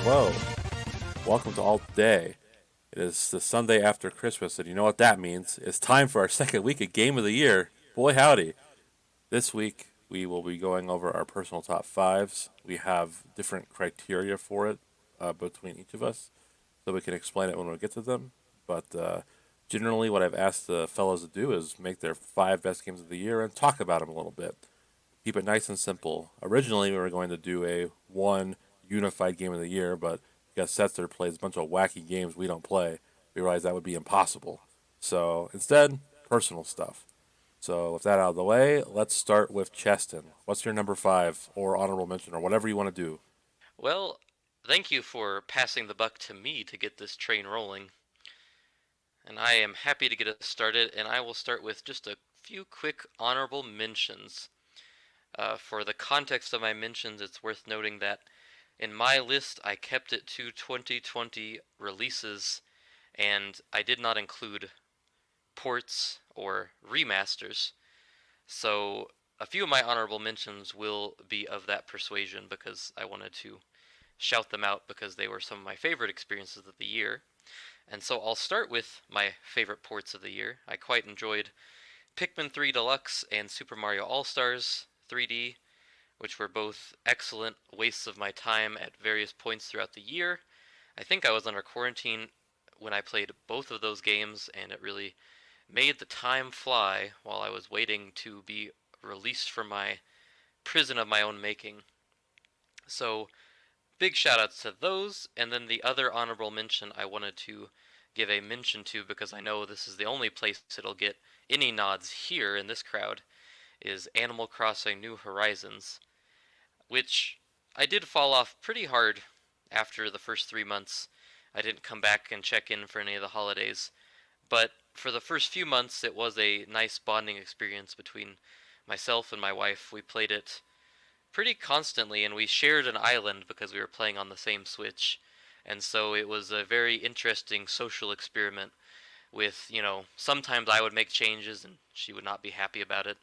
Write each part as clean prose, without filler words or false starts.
Hello. Welcome to Alt Day. It is the Sunday after Christmas, and you know what that means. It's time for our second week of Game of the Year. Boy, howdy. This week, we will be going over our personal top fives. We have different criteria for it between each of us, so we can explain it when we get to them. But generally, what I've asked the fellows to do is make their five best games of the year and talk about them a little bit. Keep it nice and simple. Originally, we were going to do a one unified game of the year, but because Setzer plays a bunch of wacky games we don't play, we realized that would be impossible. So instead, personal stuff. So with that out of the way, let's start with Cheston. What's your number five or honorable mention or whatever you want to do? Well, thank you for passing the buck to me to get this train rolling. And I am happy to get us started, and I will start with just a few quick honorable mentions. For the context of my mentions, it's worth noting that in my list, I kept it to 2020 releases, and I did not include ports or remasters. So a few of my honorable mentions will be of that persuasion because I wanted to shout them out because they were some of my favorite experiences of the year. And so I'll start with my favorite ports of the year. I quite enjoyed Pikmin 3 Deluxe and Super Mario All Stars 3D, which were both excellent wastes of my time at various points throughout the year. I think I was under quarantine when I played both of those games, and it really made the time fly while I was waiting to be released from my prison of my own making. So big shout outs to those, and then the other honorable mention I wanted to give a mention to because I know this is the only place it'll get any nods here in this crowd is Animal Crossing New Horizons, which I did fall off pretty hard after the first 3 months. I didn't come back and check in for any of the holidays, but for the first few months it was a nice bonding experience between myself and my wife. We played it pretty constantly, and we shared an island because we were playing on the same Switch. And so it was a very interesting social experiment with, sometimes I would make changes and she would not be happy about it.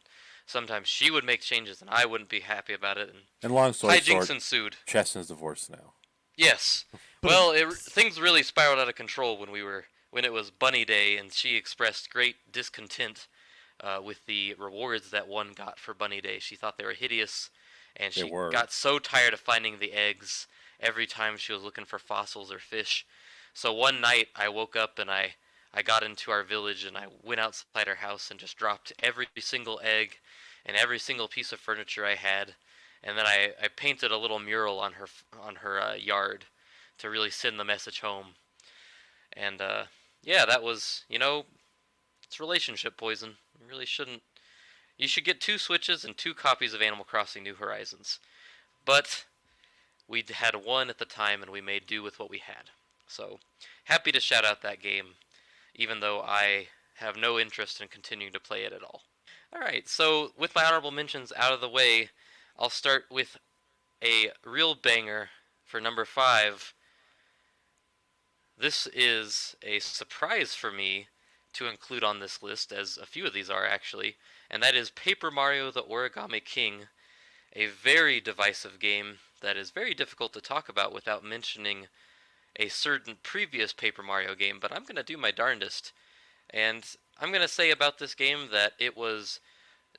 Sometimes she would make changes and I wouldn't be happy about it, and And long story hijinks short, ensued. Cheston's divorced now. Yes. Well, things really spiraled out of control when it was Bunny Day, and she expressed great discontent with the rewards that one got for Bunny Day. She thought they were hideous, and They she were. got so tired of finding the eggs every time she was looking for fossils or fish. So one night I woke up and I got into our village and I went outside our house and just dropped every single egg and every single piece of furniture I had, and then I painted a little mural on her yard to really send the message home. And yeah, that was it's relationship poison. You really shouldn't. You should get two Switches and two copies of Animal Crossing New Horizons. But we had one at the time, and we made do with what we had. So happy to shout out that game, even though I have no interest in continuing to play it at all. All right, so with my honorable mentions out of the way, I'll start with a real banger for number five. This is a surprise for me to include on this list, as a few of these are actually, and that is Paper Mario the Origami King, a very divisive game that is very difficult to talk about without mentioning a certain previous Paper Mario game, but I'm going to do my darndest. And I'm going to say about this game that it was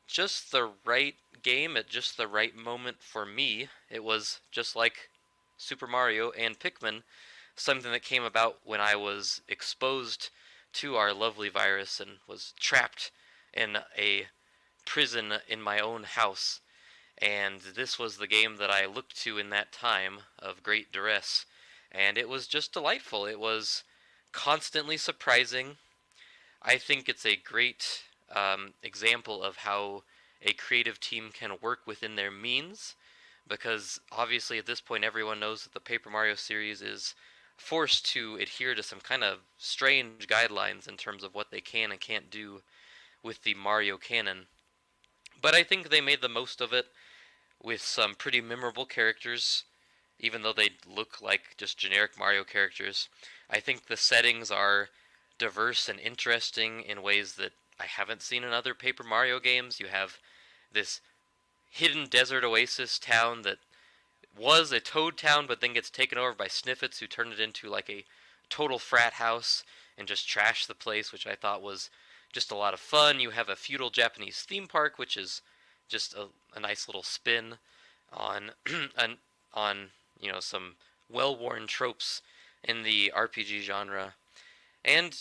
just the right game at just the right moment for me. It was just like Super Mario and Pikmin, something that came about when I was exposed to our lovely virus and was trapped in a prison in my own house. And this was the game that I looked to in that time of great duress. And it was just delightful. It was constantly surprising. I think it's a great example of how a creative team can work within their means, because obviously at this point everyone knows that the Paper Mario series is forced to adhere to some kind of strange guidelines in terms of what they can and can't do with the Mario canon. But I think they made the most of it with some pretty memorable characters, even though they look like just generic Mario characters. I think the settings are diverse and interesting in ways that I haven't seen in other Paper Mario games. You have this hidden desert oasis town that was a Toad Town, but then gets taken over by Sniffets, who turn it into like a total frat house and just trash the place, which I thought was just a lot of fun. You have a feudal Japanese theme park, which is just a nice little spin on on some well-worn tropes in the RPG genre. And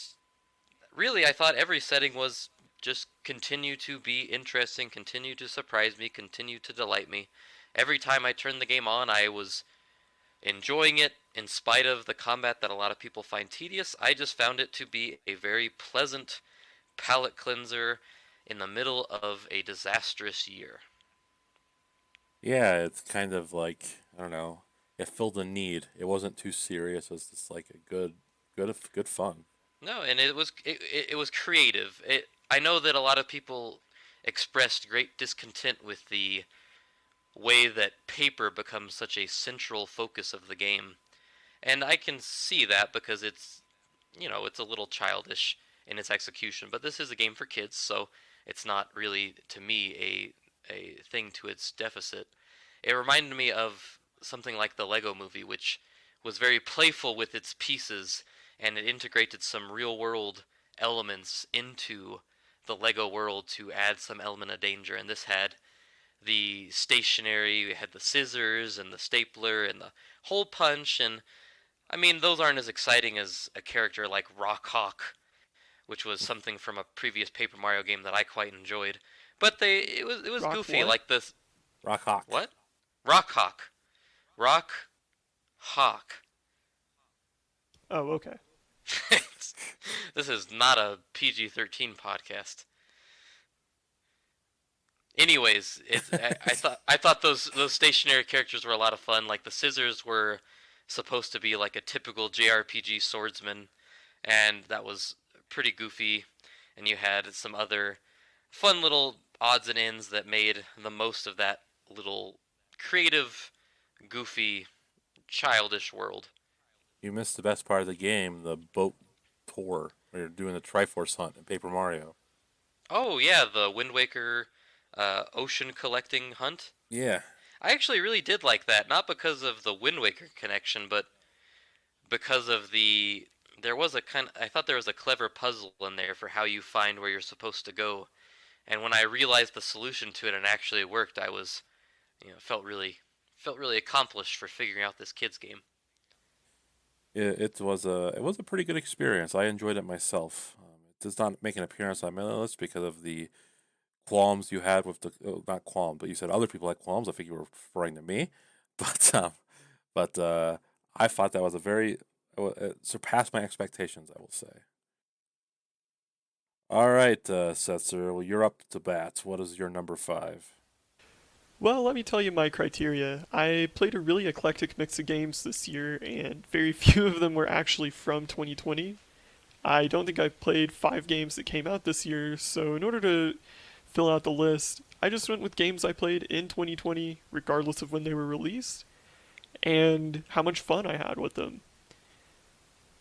really, I thought every setting was just continue to be interesting, continue to surprise me, continue to delight me. Every time I turned the game on, I was enjoying it in spite of the combat that a lot of people find tedious. I just found it to be a very pleasant palate cleanser in the middle of a disastrous year. Yeah, it's kind of like, I don't know, it filled a need. It wasn't too serious. It was just like a good fun. No, and it was creative. I know that a lot of people expressed great discontent with the way that paper becomes such a central focus of the game. And I can see that because it's a little childish in its execution, but this is a game for kids, so it's not really to me a thing to its deficit. It reminded me of something like the Lego movie, which was very playful with its pieces and it integrated some real world elements into the Lego world to add some element of danger. And this had the stationery, we had the scissors and the stapler and the hole punch, and I mean those aren't as exciting as a character like Rock Hawk, which was something from a previous Paper Mario game that I quite enjoyed. But it was Rock goofy what? like this. Rock Hawk. What? Rock Hawk. Rock Hawk. Oh, okay. This is not a PG-13 podcast. Anyways, I thought those stationary characters were a lot of fun. Like the scissors were supposed to be like a typical JRPG swordsman, and that was pretty goofy. And you had some other fun little odds and ends that made the most of that little creative, goofy, childish world. You missed the best part of the game, the boat tour, where you're doing the Triforce hunt in Paper Mario. Oh yeah, the Wind Waker ocean collecting hunt. Yeah. I actually really did like that, not because of the Wind Waker connection, but because of there was a I thought there was a clever puzzle in there for how you find where you're supposed to go. And when I realized the solution to it and actually worked, I was, felt really accomplished for figuring out this kids game. It was a pretty good experience. I enjoyed it myself. It does not make an appearance on my list because of the qualms you had with the not qualm, but you said other people had qualms. I think you were referring to me, but I thought that was it surpassed my expectations. I will say. All right, Setzer. Well, you're up to bat. What is your number five? Well, let me tell you my criteria. I played a really eclectic mix of games this year, and very few of them were actually from 2020. I don't think I've played 5 games that came out this year, so in order to fill out the list, I just went with games I played in 2020, regardless of when they were released, and how much fun I had with them.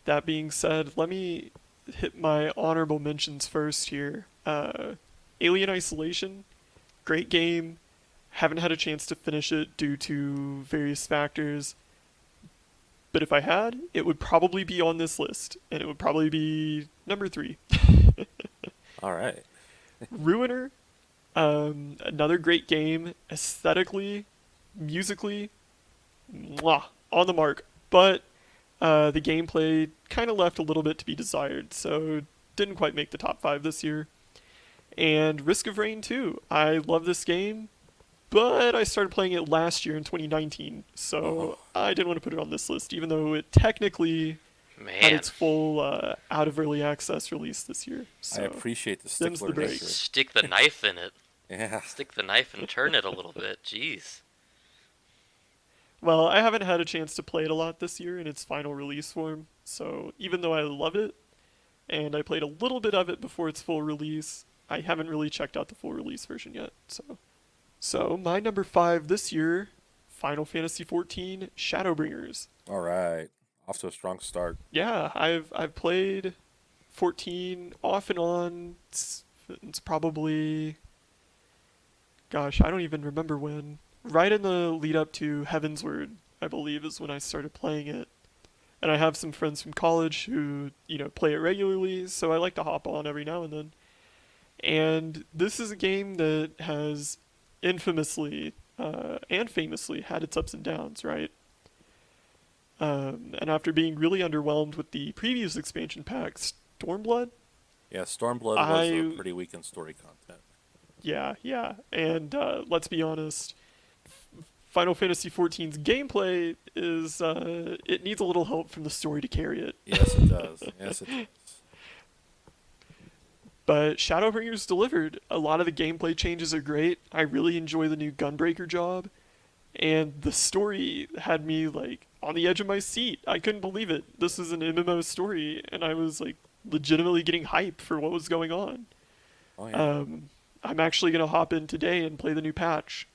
That being said, let me hit my honorable mentions first here. Alien Isolation, great game. Haven't had a chance to finish it due to various factors, but if I had, it would probably be on this list, and it would probably be number 3. All right. Ruiner, another great game, aesthetically, musically, mwah, on the mark, but the gameplay kind of left a little bit to be desired, so didn't quite make the top 5 this year. And Risk of Rain 2, I love this game, but I started playing it last year in 2019, Oh, so I didn't want to put it on this list, even though it technically had Man, its full out of early access release this year. I So appreciate the them's stickler the nature. breaks. stick the knife in it. Yeah. Stick the knife and turn it a little bit. Jeez. Well, I haven't had a chance to play it a lot this year in its final release form, so even though I love it, and I played a little bit of it before its full release, I haven't really checked out the full release version yet. So my number 5 this year, Final Fantasy XIV Shadowbringers. All right. Off to a strong start. Yeah, I've played 14 off and on. It's probably, gosh, I don't even remember when. right in the lead up to Heavensward, I believe, is when I started playing it. And I have some friends from college who, play it regularly, so I like to hop on every now and then. And this is a game that has infamously and famously had its ups and downs, right? And after being really underwhelmed with the previous expansion pack, Stormblood, Yeah, Stormblood was I pretty weak in story content. yeah, and let's be honest, Final Fantasy XIV's gameplay is it needs a little help from the story to carry it. Yes, it does. Yes, it does. But Shadowbringers delivered. A lot of the gameplay changes are great. I really enjoy the new Gunbreaker job, and the story had me like on the edge of my seat. I couldn't believe it. This is an MMO story, and I was like legitimately getting hype for what was going on. Oh yeah. I'm actually gonna hop in today and play the new patch.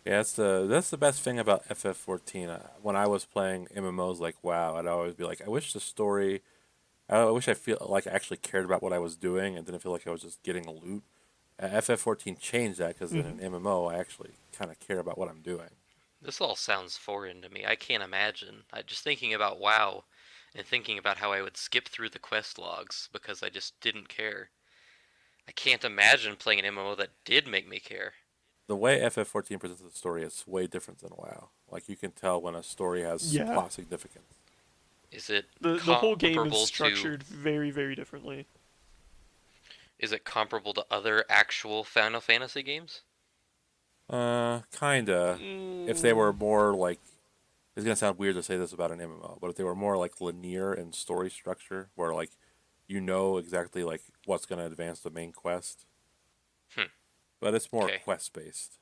Yeah, that's the best thing about FF14. When I was playing MMOs like WoW, I'd always be like, I wish the story. I wish I feel like I actually cared about what I was doing and didn't feel like I was just getting a loot. FF14 changed that because in an Mm-hmm. MMO, I actually kind of care about what I'm doing. This all sounds foreign to me. I can't imagine. I just thinking about WoW and thinking about how I would skip through the quest logs because I just didn't care. I can't imagine playing an MMO that did make me care. The way FF14 presents the story is way different than WoW. Like you can tell when a story has Yeah, plot significance. Is it the whole game is comparable to structured very very differently. other actual Final Fantasy games? Kinda. If they were Mm, more like, it's gonna sound weird to say this about an MMO, but if they were more like linear in story structure, where like you know exactly like what's gonna advance the main quest, Hmm. but it's more Okay. quest based.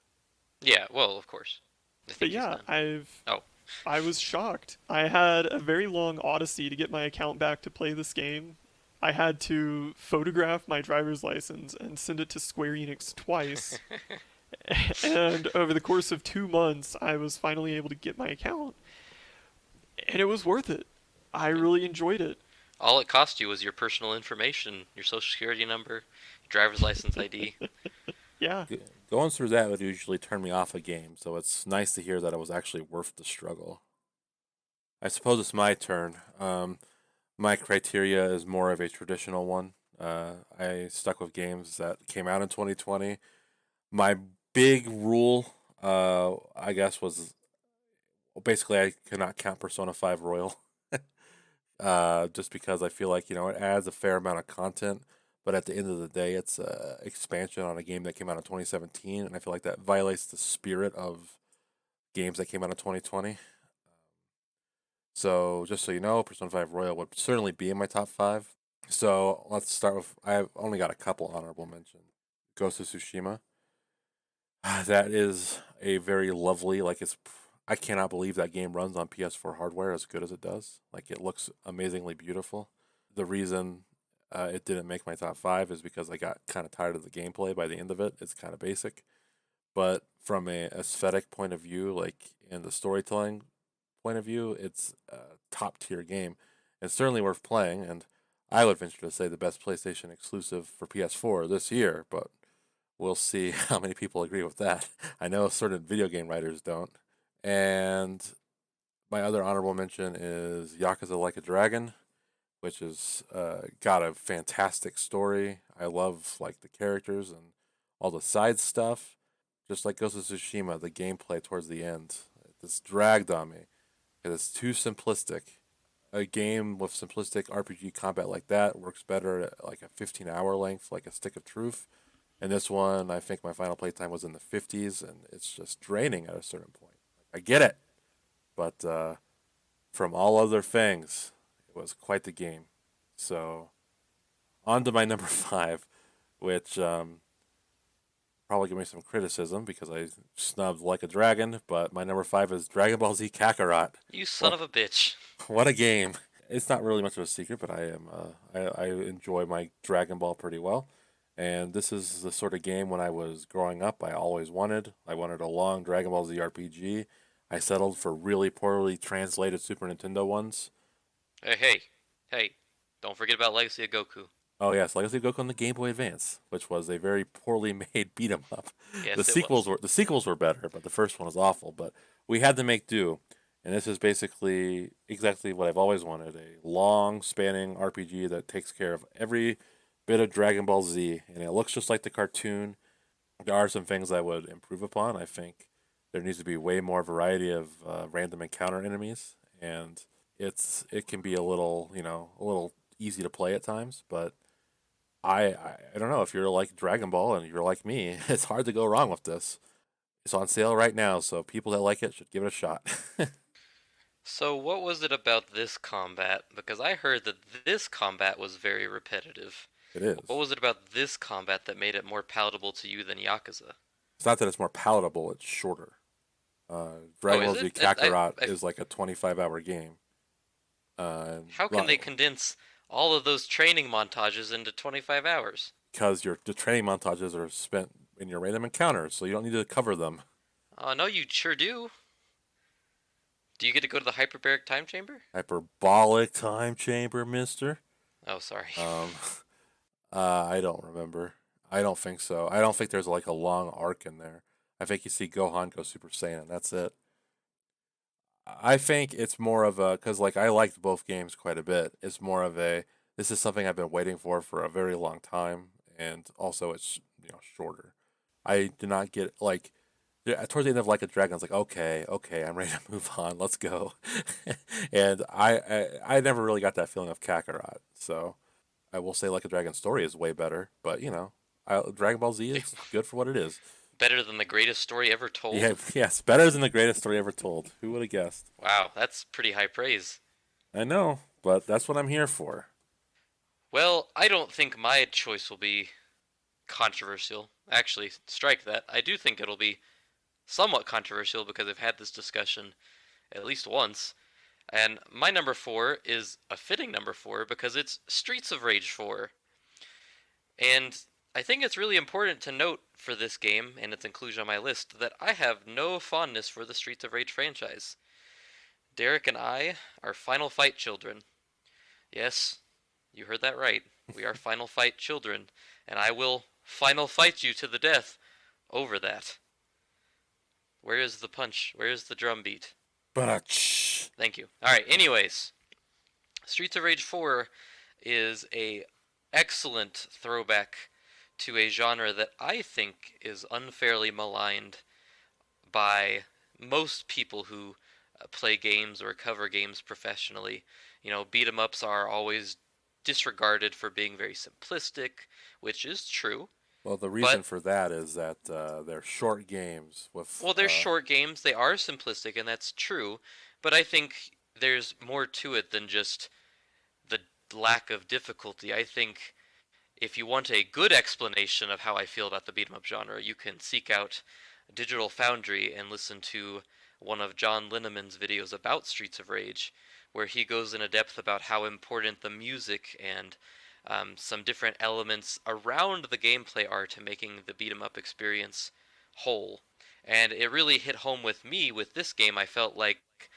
Yeah, well, of course. I but think he's yeah, done. I've Oh. I was shocked. I had a very long odyssey to get my account back to play this game. I had to photograph my driver's license and send it to Square Enix twice. And over the course of 2 months, I was finally able to get my account. And it was worth it. I Yeah. really enjoyed it. All it cost you was your personal information, your social security number, your driver's license ID. Yeah. Going through that would usually turn me off a game, so it's nice to hear that it was actually worth the struggle. I suppose it's my turn. My criteria is more of a traditional one. I stuck with games that came out in 2020. My big rule, I guess, was basically I cannot count Persona 5 Royal, just because I feel like it adds a fair amount of content, but at the end of the day, it's a expansion on a game that came out in 2017, and I feel like that violates the spirit of games that came out in 2020. So just so you know, Persona 5 Royal would certainly be in my top five. So let's start with, I've only got a couple honorable mentions. Ghost of Tsushima. That is a very lovely, like I cannot believe that game runs on PS4 hardware as good as it does. Like it looks amazingly beautiful. The reason it didn't make my top five is because I got kind of tired of the gameplay by the end of it. It's kind of basic, but from a aesthetic point of view, like in the storytelling point of view, it's a top tier game and certainly worth playing. And I would venture to say the best PlayStation exclusive for PS4 this year, but we'll see how many people agree with that. I know certain video game writers don't. And my other honorable mention is Yakuza Like a Dragon, which is got a fantastic story. I love like the characters and all the side stuff. Just like Ghost of Tsushima, the gameplay towards the end, it's dragged on me because it's too simplistic. A game with simplistic RPG combat like that works better at like a 15-hour length, like a Stick of Truth. And this one, I think my final playtime was in the 50s, and it's just draining at a certain point. I get it, but from all other things, it was quite the game. So, on to my number five, which probably give me some criticism because I snubbed Like a Dragon, but my number five is Dragon Ball Z Kakarot. You son What of a bitch. what a game! It's not really much of a secret, but I enjoy my Dragon Ball pretty well. And this is the sort of game when I was growing up I always wanted. I wanted a long Dragon Ball Z RPG. I settled for really poorly translated Super Nintendo ones. Hey, hey, hey. Don't forget about Legacy of Goku. Oh yes, Legacy of Goku on the Game Boy Advance, which was a very poorly made beat 'em up. Yes, it was. The sequels were better, but the first one was awful. But we had to make do, and this is basically exactly what I've always wanted: a long spanning RPG that takes care of every bit of Dragon Ball Z, and it looks just like the cartoon. There are some things I would improve upon. I think there needs to be way more variety of random encounter enemies, and it can be a little a little easy to play at times, but I don't know if you're like Dragon Ball and you're like me. It's hard to go wrong with this. It's on sale right now, so people that like it should give it a shot. So, what was it about this combat? Because I heard that this combat was very repetitive. It What is. was it about this combat that made it more palatable to you than Yakuza? It's not that it's more palatable; it's shorter. Oh, Dragon is Ball it? Z Kakarot I is like a 25-hour game. how can they condense all of those training montages into 25 hours? because the training montages are spent in your random encounters, so you don't need to cover them. Oh, no, you sure do. Do you get to go to the hyperbaric time chamber? Hyperbolic time chamber, Mister. Oh, sorry. Um, I don't remember. I don't think so. I don't think there's like a long arc in there. I think you see Gohan go Super Saiyan, and that's it. I think it's more of a because like I liked both games quite a bit. It's more of a this is something I've been waiting for a very long time, and also it's shorter. I did not get like towards the end of Like a Dragon. I was like, okay, okay, I'm ready to move on. Let's go. And I never really got that feeling of Kakarot. So I will say Like a Dragon story is way better, but Dragon Ball Z is good for what it is. Better than the greatest story ever told? Yeah, yes, better than the greatest story ever told. Who would have guessed? Wow, that's pretty high praise. I know, but that's what I'm here for. Well, I don't think my choice will be controversial. Actually, strike that. I do think it'll be somewhat controversial because I've had this discussion at least once. And my number 4 is a fitting number 4 because it's Streets of Rage 4. And I think it's really important to note for this game and its inclusion on my list that I have no fondness for the Streets of Rage franchise. Derek and I are Final Fight children. Yes, you heard that right. We are Final Fight children, and I will Final Fight you to the death over that. Where is the punch? Where is the drum beat? But Thank you. Alright, anyways. Streets of Rage 4 is a excellent throwback to a genre that I think is unfairly maligned by most people who play games or cover games professionally. Beat 'em ups are always disregarded for being very simplistic, which is true. well, the reason But for that is that they're short games with. they're short games. They are simplistic, and that's true. But I think there's more to it than just the lack of difficulty. I think if you want a good explanation of how I feel about the beat 'em up genre, you can seek out Digital Foundry and listen to one of John Linneman's videos about Streets of Rage, where he goes into depth about how important the music and some different elements around the gameplay are to making the beat 'em up experience whole. And it really hit home with me with this game. I felt like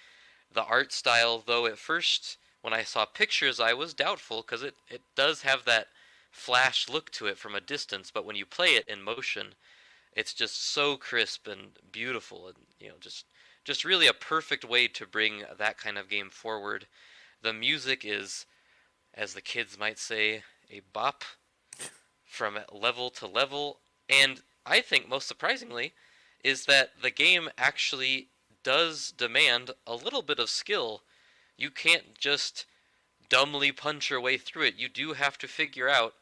the art style, though at first when I saw pictures I was doubtful because it does have that flash look to it from a distance, but when you play it in motion, it's just so crisp and beautiful, and just really a perfect way to bring that kind of game forward. The music is, as the kids might say, a bop from level to level, and I think most surprisingly is that the game actually does demand a little bit of skill. You can't just dumbly punch your way through it. You do have to figure out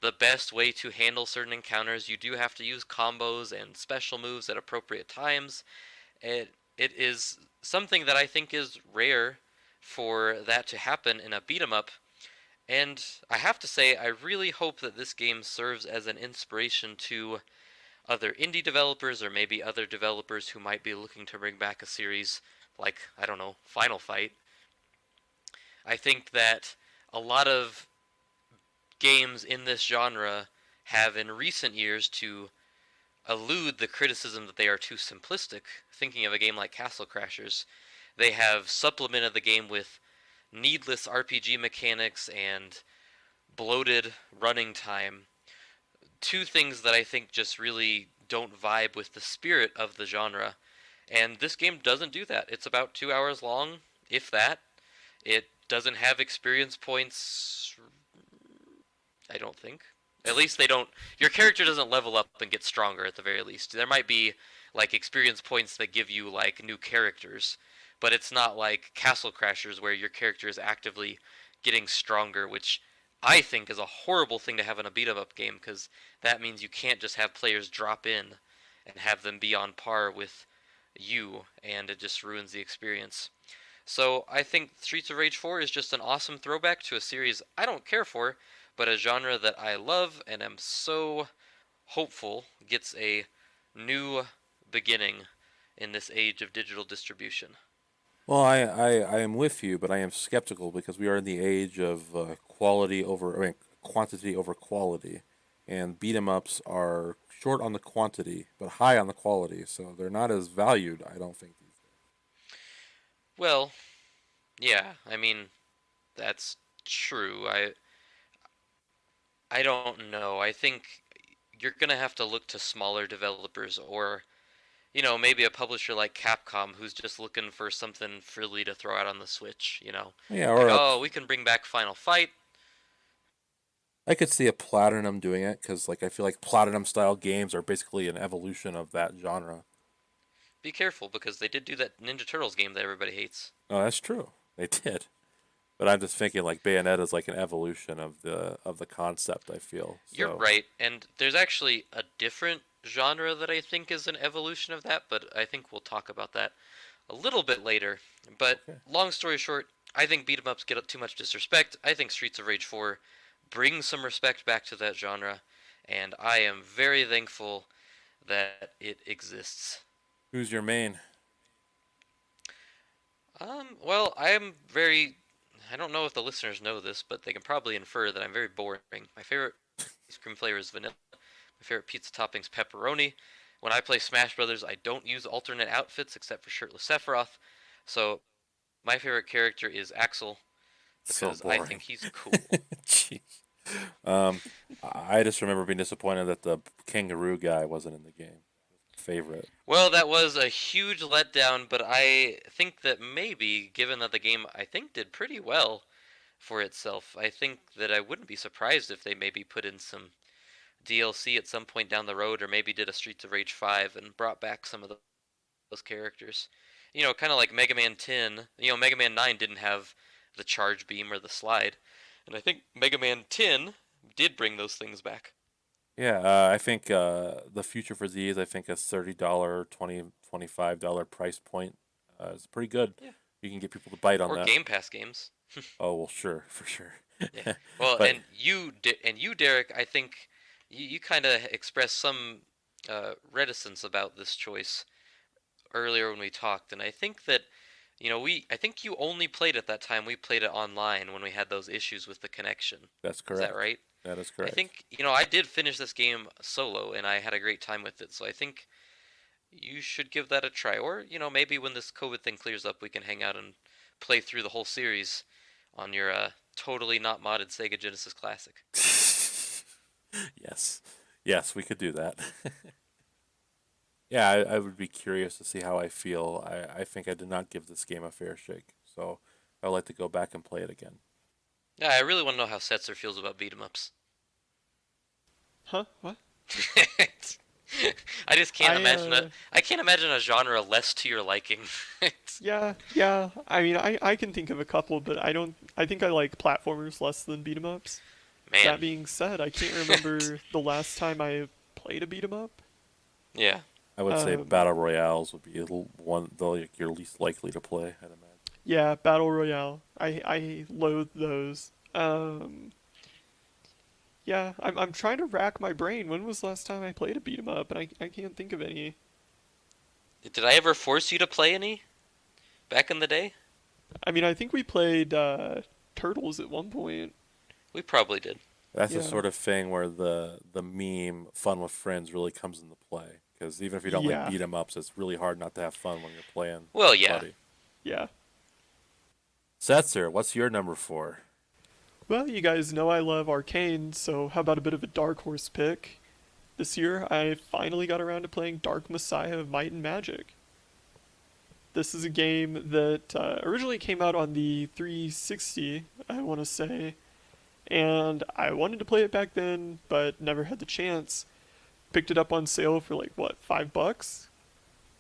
the best way to handle certain encounters. You do have to use combos and special moves at appropriate times. It is something that I think is rare for that to happen in a beat 'em up. And I have to say, I really hope that this game serves as an inspiration to other indie developers or maybe other developers who might be looking to bring back a series like, I don't know, Final Fight. I think that a lot of games in this genre have in recent years to elude the criticism that they are too simplistic. Thinking of a game like Castle Crashers, they have supplemented the game with needless RPG mechanics and bloated running time. Two things that I think just really don't vibe with the spirit of the genre. And this game doesn't do that. It's about 2 hours long, if that. It doesn't have experience points, I don't think. At least they don't. Your character doesn't level up and get stronger at the very least. There might be like experience points that give you like new characters, but it's not like Castle Crashers where your character is actively getting stronger, which I think is a horrible thing to have in a beat 'em up game because that means you can't just have players drop in and have them be on par with you, and it just ruins the experience. So I think Streets of Rage 4 is just an awesome throwback to a series I don't care for, but a genre that I love and am so hopeful gets a new beginning in this age of digital distribution. Well, I am with you, but I am skeptical because we are in the age of I mean, quantity over quality, and beat 'em ups are short on the quantity but high on the quality, so they're not as valued, I don't think, these days. Well, yeah, I mean, that's true. I don't know. I think you're going to have to look to smaller developers or maybe a publisher like Capcom who's just looking for something frilly to throw out on the Switch, Yeah, Like, or oh, we can bring back Final Fight. I could see a Platinum doing it because, like, I feel like Platinum style games are basically an evolution of that genre. Be careful because they did do that Ninja Turtles game that everybody hates. Oh, that's true. They did. But I'm just thinking like Bayonetta is like an evolution of the concept, I feel. You're So right, and there's actually a different genre that I think is an evolution of that, but I think we'll talk about that a little bit later. But okay. long story short, I think beat 'em ups get too much disrespect. I think Streets of Rage 4 brings some respect back to that genre, and I am very thankful that it exists. Who's your main? Well, I don't know if the listeners know this, but they can probably infer that I'm very boring. My favorite ice cream flavor is vanilla. My favorite pizza topping's pepperoni. When I play Smash Brothers, I don't use alternate outfits except for shirtless Sephiroth. So my favorite character is Axel So because I boring. think he's cool. Jeez. Um, I just remember being disappointed that the kangaroo guy wasn't in the game. Favorite. Well, that was a huge letdown, but I think that maybe, given that the game I think did pretty well for itself, I think that I wouldn't be surprised if they maybe put in some DLC at some point down the road, or maybe did a Streets of Rage 5 and brought back some of those characters. Kind of like Mega Man 10. Mega Man 9 didn't have the charge beam or the slide, and I think Mega Man 10 did bring those things back. Yeah, I think the future for these, I think a $30, $25 price point is pretty good. Yeah. You can get people to bite on Or that. Game Pass games. Oh well, sure, for sure. Yeah. Well, But and you, Derek, I think you kind of expressed some reticence about this choice earlier when we talked, and I think that I think you only played it that time. We played it online when we had those issues with the connection. that's Is that correct. right? That is I correct. think I did finish this game solo, and I had a great time with it. So I think you should give that a try, or maybe when this COVID thing clears up, we can hang out and play through the whole series on your totally not modded Sega Genesis Classic. Yes, yes, we could do that. Yeah, I would be curious to see how I feel. I think I did not give this game a fair shake, so I'd like to go back and play it again. Yeah, I really want to know how Setzer feels about beat 'em ups. Huh? What? I just can't I imagine I can't imagine a genre less to your liking. yeah. I mean, I can think of a couple, but I don't. I think I like platformers less than beat 'em ups. Man. That being said, I can't remember the last time I played a beat 'em up. Yeah. I would say Um, battle royales would be one like you're least likely to play. I'd imagine. yeah, battle royale. I loathe those. Yeah, I'm trying to rack my brain. When was the last time I played a beat 'em up? And I can't think of any. Did I ever force you to play any back in the day? I mean, I think we played Turtles at one point. We probably did. That's the Yeah. sort of thing where the meme "fun with friends" really comes into play. Because even if you don't like Yeah. beat 'em ups, it's really hard not to have fun when you're playing Well, with a yeah. buddy. Yeah. Setzer, what's your number 4? Well, you guys know I love Arcane, so how about a bit of a dark horse pick? This year, I finally got around to playing Dark Messiah of Might and Magic. This is a game that originally came out on the 360, I want to say, and I wanted to play it back then, but never had the chance. Picked it up on sale for like, what, $5?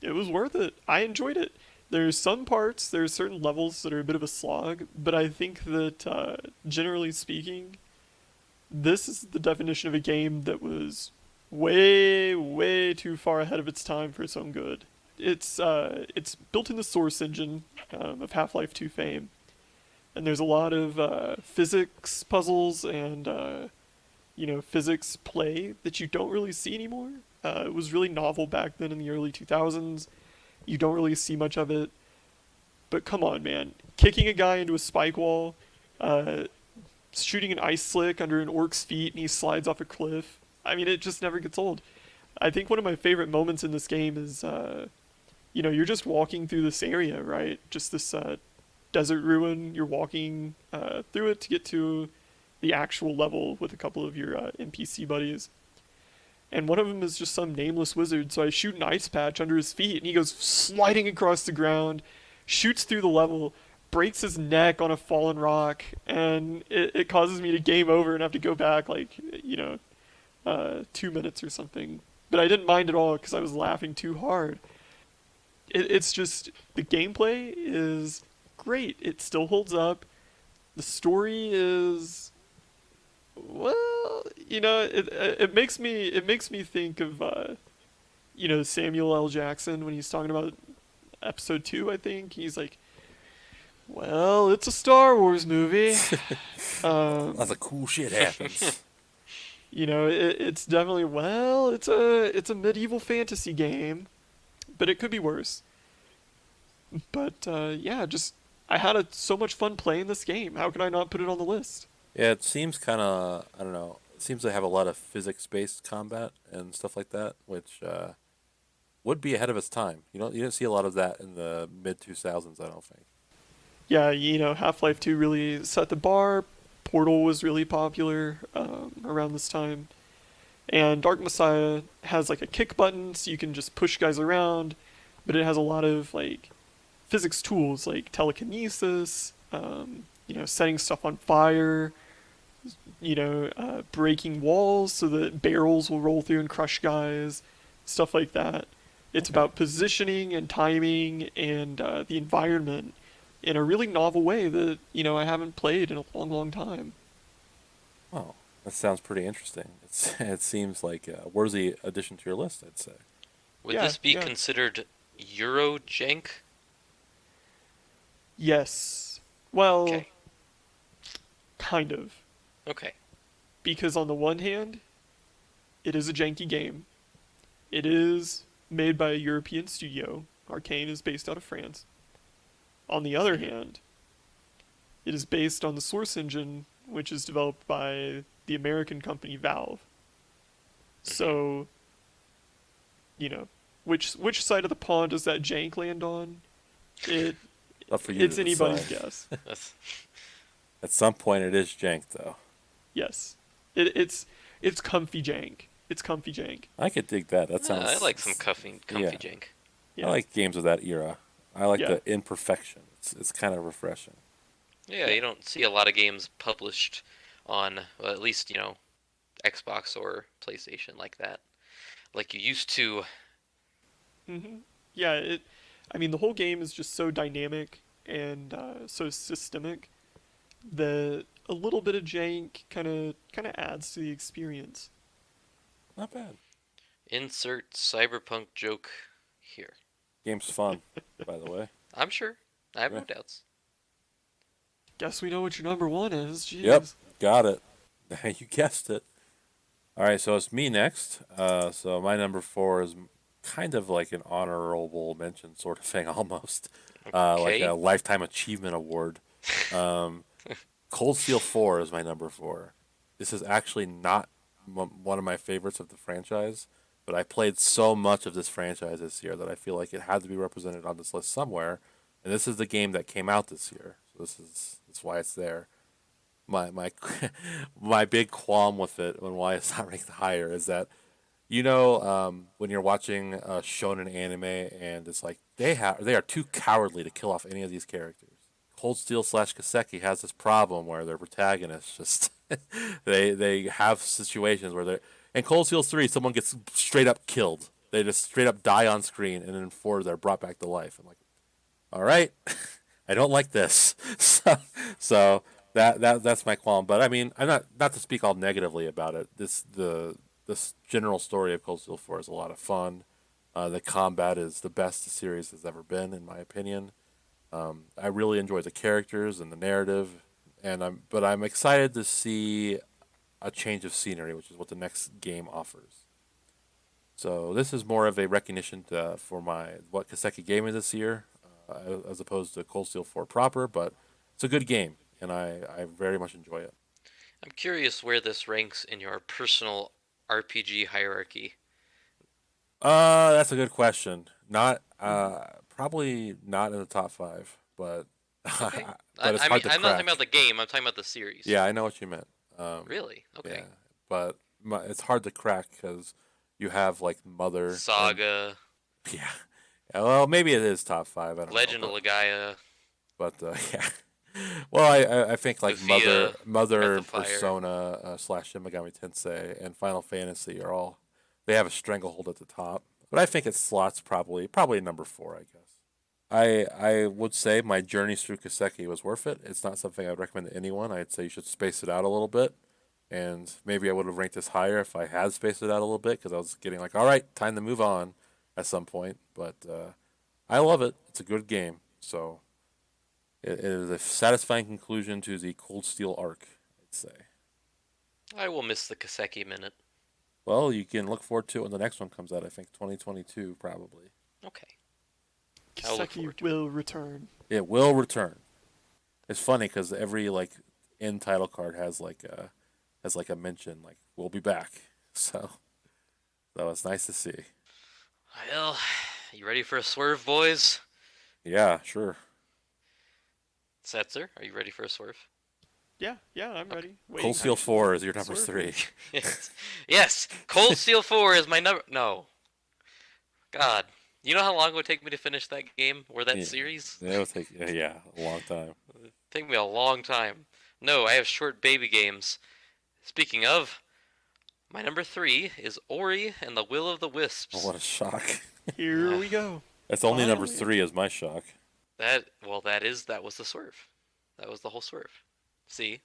It was worth it. I enjoyed it. There's some parts, there's certain levels that are a bit of a slog, but I think that generally speaking, this is the definition of a game that was way, way too far ahead of its time for its own good. It's built in the source engine of Half-Life 2 fame, and there's a lot of physics puzzles and physics play that you don't really see anymore. It was really novel back then in the early 2000s. You don't really see much of it. But come on, man. Kicking a guy into a spike wall, uh, shooting an ice slick under an orc's feet and he slides off a cliff. I mean, it just never gets old. I think one of my favorite moments in this game is, you're just walking through this area, right? Just this desert ruin. You're walking through it to get to the actual level with a couple of your NPC buddies. And one of them is just some nameless wizard, so I shoot an ice patch under his feet, and he goes sliding across the ground, shoots through the level, breaks his neck on a fallen rock, and it causes me to game over and have to go back, 2 minutes or something. But I didn't mind at all because I was laughing too hard. It's just, the gameplay is great. It still holds up. The story is, well, it makes me think of Samuel L. Jackson when he's talking about episode 2, I think. He's like, well, it's a Star Wars movie. Lots of cool shit happens. It's definitely, well, it's a medieval fantasy game, but it could be worse. But yeah, just I had so much fun playing this game. How could I not put it on the list? Yeah, it seems kind of, I don't know, it seems to have a lot of physics-based combat and stuff like that, which would be ahead of its time. You don't see a lot of that in the mid 2000s, I don't think. Yeah, Half-Life 2 really set the bar. Portal was really popular around this time. And Dark Messiah has like a kick button, so you can just push guys around, but it has a lot of like physics tools like telekinesis, setting stuff on fire, breaking walls so that barrels will roll through and crush guys, stuff like that. It's Okay. about positioning and timing and the environment in a really novel way that, I haven't played in a long, long time. Oh, that sounds pretty interesting. It seems like a worthy addition to your list, I'd say. Would Yeah, this be yeah. considered Eurojank? Yes. Well, Okay. kind of. Okay. Because on the one hand, it is a janky game. It is made by a European studio. Arcane is based out of France. On the other Mhm. hand, it is based on the source engine, which is developed by the American company Valve. Mhm. So, you know, which side of the pond does that jank land on? It Up for you to it's anybody's decide. guess. That's At some point, it is jank, though. Yes, it's comfy jank. It's comfy jank. I could dig that. That I like some sounds. comfy Yeah, jank. I Yeah, like games of that era. I like yeah. the imperfection. It's kind of refreshing. Yeah, Yeah. you don't see a lot of games published on, well, at least, Xbox or PlayStation like that. Like you used to. hmm Yeah, I mean, the whole game is just so dynamic and so systemic that a little bit of jank kind of adds to the experience. Not bad. Insert cyberpunk joke here. Game's fun, by the way. I'm sure. I have Yeah. no doubts. Guess we know what your number one is. Yep, Jeez. got it. You guessed it. All right, so it's me next. So my number four is kind of like an honorable mention sort of thing, almost, like a Okay. lifetime achievement award. Um, Cold Steel 4 is my number four. This is actually not one of my favorites of the franchise, but I played so much of this franchise this year that I feel like it had to be represented on this list somewhere. And this is the game that came out this year, so that's why it's there. my my big qualm with it and why it's not ranked higher is that when you're watching a shonen anime and it's like they are too cowardly to kill off any of these characters. Cold Steel slash Kaseki has this problem where their protagonists just they have situations where they're in Cold Steel 3 someone gets straight up killed. They just straight up die on screen, and in 4 they're brought back to life. I'm like, all right, I don't like this. So that's my qualm. But I mean, I'm not to speak all negatively about it. This general story of Cold Steel 4 is a lot of fun. The combat is the best the series has ever been, in my opinion. I really enjoy the characters and the narrative, but I'm excited to see a change of scenery, which is what the next game offers. So this is more of a recognition for what Kaseki gave me this year, as opposed to Cold Steel 4 proper. But it's a good game, and I very much enjoy it. I'm curious where this ranks in your personal RPG hierarchy. That's a good question. Not probably not in the top 5, but Okay. but it's I mean, hard to I'm not talking crack. about the game. I'm talking about the series. Yeah, I know what you meant. Really? Yeah, Okay. but it's hard to crack because you have like Mother and Saga, yeah. Yeah, well, maybe it is top 5. I don't know, Legend of Legaia, yeah. Well, I think like Lufia, Breath Mother of and Fire. Persona slash Shin Megami Tensei and Final Fantasy are all they have a stranglehold at the top. But I think it slots probably number 4, I guess. I would say my journey through Kaseki was worth it. It's not something I'd recommend to anyone. I'd say you should space it out a little bit. And maybe I would have ranked this higher if I had spaced it out a little bit because I was getting like, all right, time to move on at some point. But I love it. It's a good game. So it is a satisfying conclusion to the Cold Steel arc, I'd say. I will miss the Kaseki minute. Well, you can look forward to it when the next one comes out. I think 2022 probably. Okay. I'll look Kiseki forward to it. will return. It will return. It's funny because every like end title card has like a mention like we'll be back. So it's nice to see. Well, you ready for a swerve, boys? Yeah, sure. Setzer, are you ready for a swerve? Yeah, I'm Okay. ready. Waiting Cold Steel patiently. 4 is your number Swerve. 3. Yes. Yes. Cold Steel 4 is my number. No. God. You know how long it would take me to finish that game or that Yeah, series? it'll take a long time. Take me a long time. No, I have short baby games. Speaking of, my number 3 is Ori and the Will of the Oh, Wisps. what a shock! Here we go. That's only number Finally. 3 is my shock. That was the swerve. That was the whole swerve. See?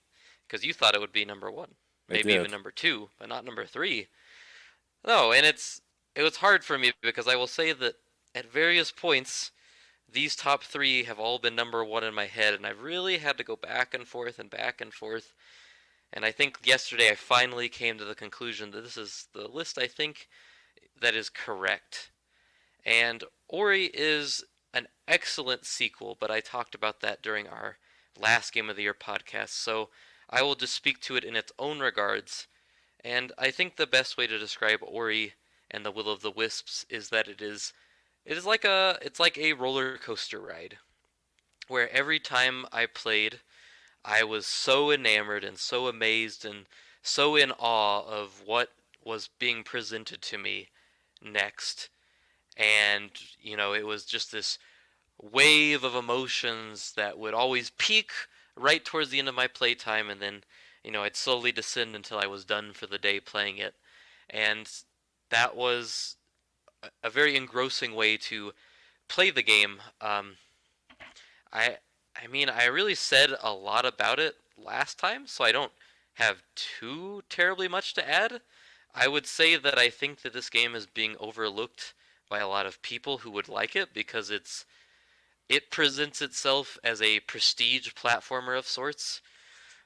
Because you thought it would be number 1. I Maybe even did. number 2, but not number 3. No, and it was hard for me because I will say that at various points these top 3 have all been number 1 in my head, and I've really had to go back and forth and back and forth. And I think yesterday I finally came to the conclusion that this is the list I think that is correct. And Ori is an excellent sequel, but I talked about that during our last Game of the Year podcast, so I will just speak to it in its own regards. And I think the best way to describe Ori and the Will of the Wisps is that it's like a roller coaster ride where every time I played I was so enamored and so amazed and so in awe of what was being presented to me next. And, it was just this wave of emotions that would always peak right towards the end of my playtime, and then, I'd slowly descend until I was done for the day playing it. And that was a very engrossing way to play the game. I I mean, I really said a lot about it last time, so I don't have too terribly much to add. I would say that I think that this game is being overlooked by a lot of people who would like it because it presents itself as a prestige platformer of sorts,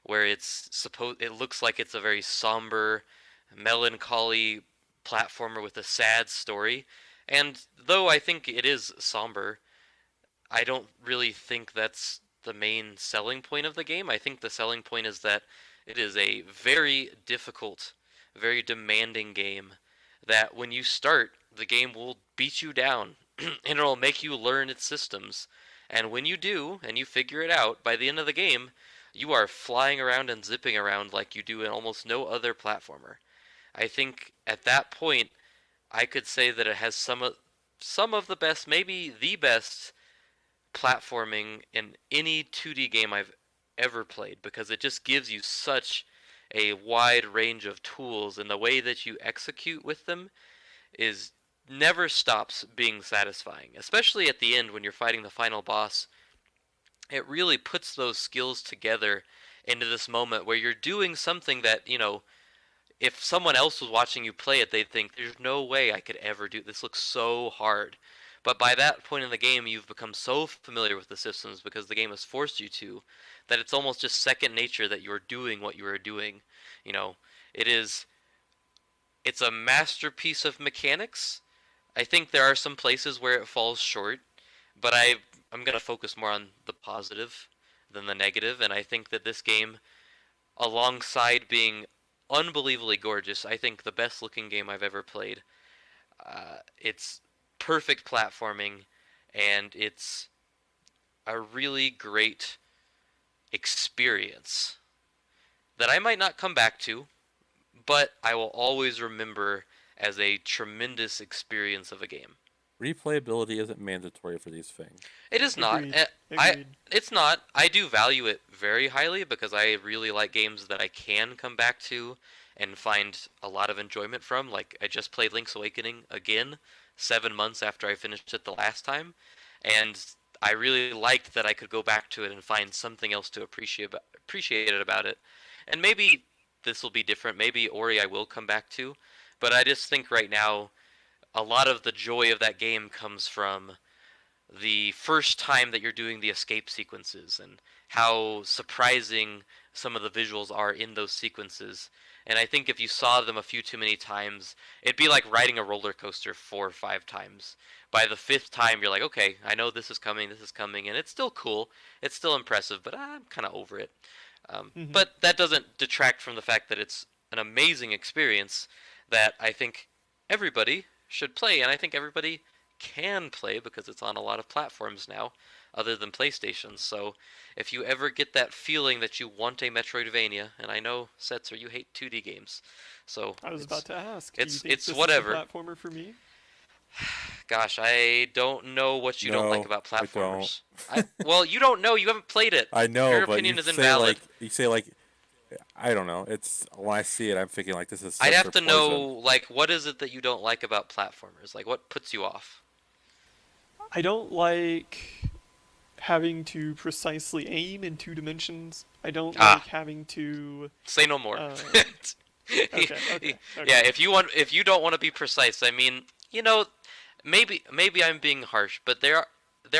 where it looks like it's a very somber, melancholy platformer with a sad story. And though I think it is somber, I don't really think that's the main selling point of the game. I think the selling point is that it is a very difficult, very demanding game that when you start, the game will beat you down and it'll make you learn its systems. And when you do, and you figure it out, by the end of the game, you are flying around and zipping around like you do in almost no other platformer. I think at that point I could say that it has some of the best, maybe the best platforming in any 2D game I've ever played because it just gives you such a wide range of tools and the way that you execute with them is never stops being satisfying, especially at the end when you're fighting the final boss. It really puts those skills together into this moment where you're doing something that, if someone else was watching you play it, they'd think, there's no way I could ever do this. Looks so hard. But by that point in the game, you've become so familiar with the systems because the game has forced you to, that it's almost just second nature that you're doing what you are doing. You know, it is. It's a masterpiece of mechanics. I think there are some places where it falls short, but I'm gonna focus more on the positive than the negative, and I think that this game, alongside being unbelievably gorgeous. I think the best looking game I've ever played. It's perfect platforming, and it's a really great experience that I might not come back to, but I will always remember as a tremendous experience of a game. Replayability isn't mandatory for these things. It is not. Agreed. I. Agreed. It's not. I do value it very highly because I really like games that I can come back to and find a lot of enjoyment from. Like I just played Link's Awakening again, 7 months after I finished it the last time, and I really liked that I could go back to it and find something else to appreciate it about it. And maybe this will be different. Maybe Ori I will come back to, but I just think right now a lot of the joy of that game comes from the first time that you're doing the escape sequences and how surprising some of the visuals are in those sequences. And I think if you saw them a few too many times, it'd be like riding a roller coaster 4 or 5 times. By the fifth time, you're like, okay, I know this is coming, and it's still cool, it's still impressive, but I'm kind of over it. Hmm. But that doesn't detract from the fact that it's an amazing experience that I think everybody should play, and I think everybody can play because it's on a lot of platforms now, other than PlayStation. So if you ever get that feeling that you want a Metroidvania, and I know Setzer, you hate 2D games, so I was it's about to ask, do you it's think it's this is a whatever. platformer for me? Gosh, I don't know what you don't like No, about I don't. platformers. Well, you don't know. You haven't played it. I know, Your but opinion is invalid. you say like I don't know. It's when I see it, I'm thinking like this is I'd such have their to know, poison. like, what is it that you don't like about platformers? Like, what puts you off? I don't like having to precisely aim in 2 dimensions. I don't like Ah, having to. say no more. Uh, Yeah, okay, okay, okay. if you don't want to be precise, I mean, maybe I'm being harsh, but there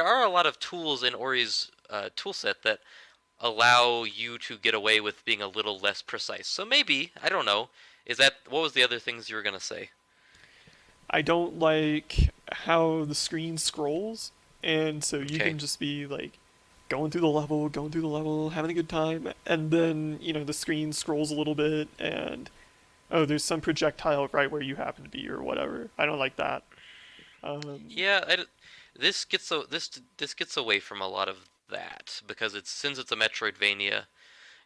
are a lot of tools in Ori's tool set that allow you to get away with being a little less precise. So maybe, I don't know. Is that what was the other things you were gonna say? I don't like how the screen scrolls, and so you Okay. can just be like going through the level, having a good time, and then, the screen scrolls a little bit, and oh, there's some projectile right where you happen to be, or whatever. I don't like that. Um, Yeah, this gets away from a lot of that because since it's a Metroidvania,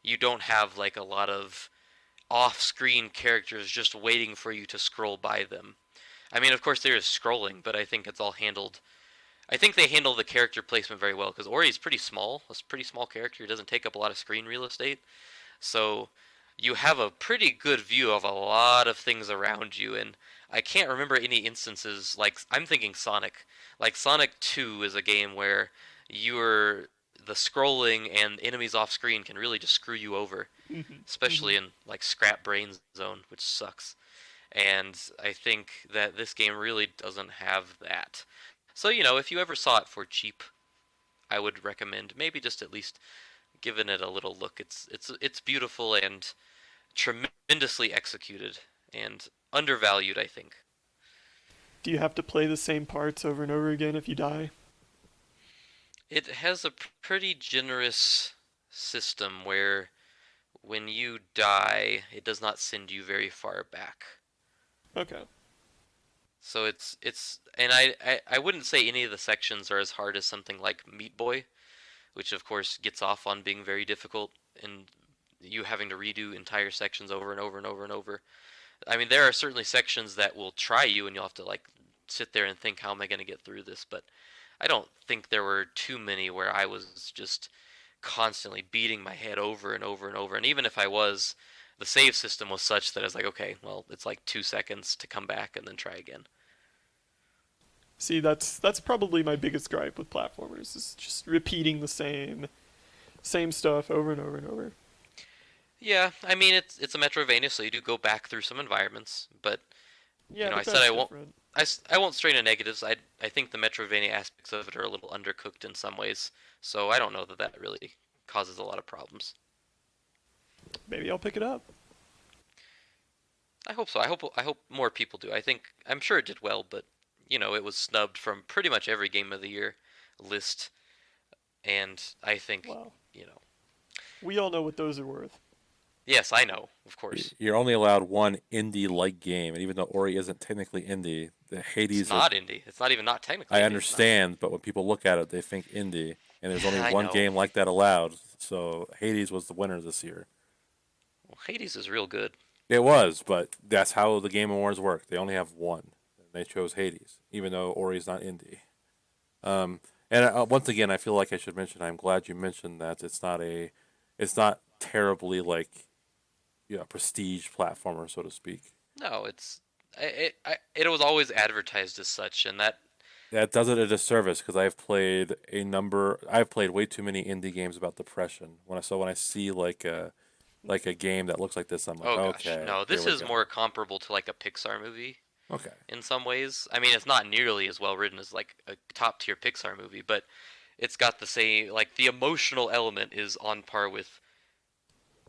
you don't have like a lot of off-screen characters just waiting for you to scroll by them. I mean, of course there is scrolling, but I think it's all handled. I think they handle the character placement very well because Ori is pretty small. A pretty small character. He doesn't take up a lot of screen real estate, so you have a pretty good view of a lot of things around you. And I can't remember any instances like I'm thinking Sonic. Like Sonic 2 is a game where you're the scrolling and enemies off screen can really just screw you over, mhm, especially mhm. in like Scrap Brain Zone, which sucks. And I think that this game really doesn't have that. So, if you ever saw it for cheap, I would recommend maybe just at least giving it a little look. It's beautiful and tremendously executed and undervalued, I think. Do you have to play the same parts over and over again if you die? It has a pretty generous system where when you die, it does not send you very far back. Okay. So and I wouldn't say any of the sections are as hard as something like Meat Boy, which of course gets off on being very difficult and you having to redo entire sections over and over and over and over. I mean, there are certainly sections that will try you and you'll have to like sit there and think, how am I going to get through this? But I don't think there were too many where I was just constantly beating my head over and over and over. And even if I was, the save system was such that I was like, okay, well, it's like 2 seconds to come back and then try again. See, that's probably my biggest gripe with platformers is just repeating the same stuff over and over and over. Yeah, I mean it's a Metroidvania, so you do go back through some environments, but Yeah, I but said that's I won't. different. I won't stray into negatives. I think the Metroidvania aspects of it are a little undercooked in some ways, so I don't know that that really causes a lot of problems. Maybe I'll pick it up. I hope so. I hope more people do. I'm sure it did well, but it was snubbed from pretty much every game of the year list, and I think Wow. you know. We all know what those are worth. Yes, I know, of course. You're only allowed one indie-like game, and even though Ori isn't technically indie, the It's Hades is. not indie. It's not even not technically I indie. It's not. understand, but when people look at it, they think indie, and there's only I one know. game like that allowed. So Hades was the winner this year. Well, Hades is real good. It was, but that's how the Game Awards work. They only have one. And they chose Hades, even though Ori's not indie. And once again, I feel like I should mention. I'm glad you mentioned that it's not terribly like, prestige platformer, so to speak. No, it was always advertised as such, and that That does it a disservice because I've played way too many indie games about depression. When I see like a game that looks like this, I'm like, oh gosh, okay, no, here this we is go. more comparable to like a Pixar movie Okay, in some ways. I mean, it's not nearly as well written as like a top tier Pixar movie, but it's got the same like the emotional element is on par with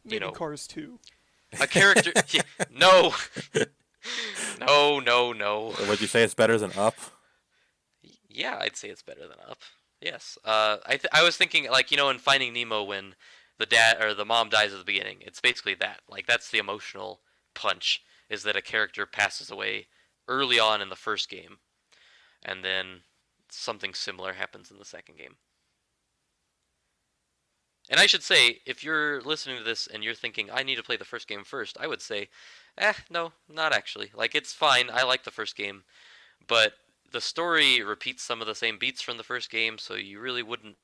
you Maybe know Cars 2. a character. Yeah, no, no, no, no. would you say it's better than Up? Yeah, I'd say it's better than Up. Yes. I was thinking like in Finding Nemo when the dad or the mom dies at the beginning. It's basically that. Like that's the emotional punch is that a character passes away early on in the first game, and then something similar happens in the second game. And I should say, if you're listening to this and you're thinking I need to play the first game first, I would say, no, not actually. Like it's fine. I like the first game, but the story repeats some of the same beats from the first game, so you really wouldn't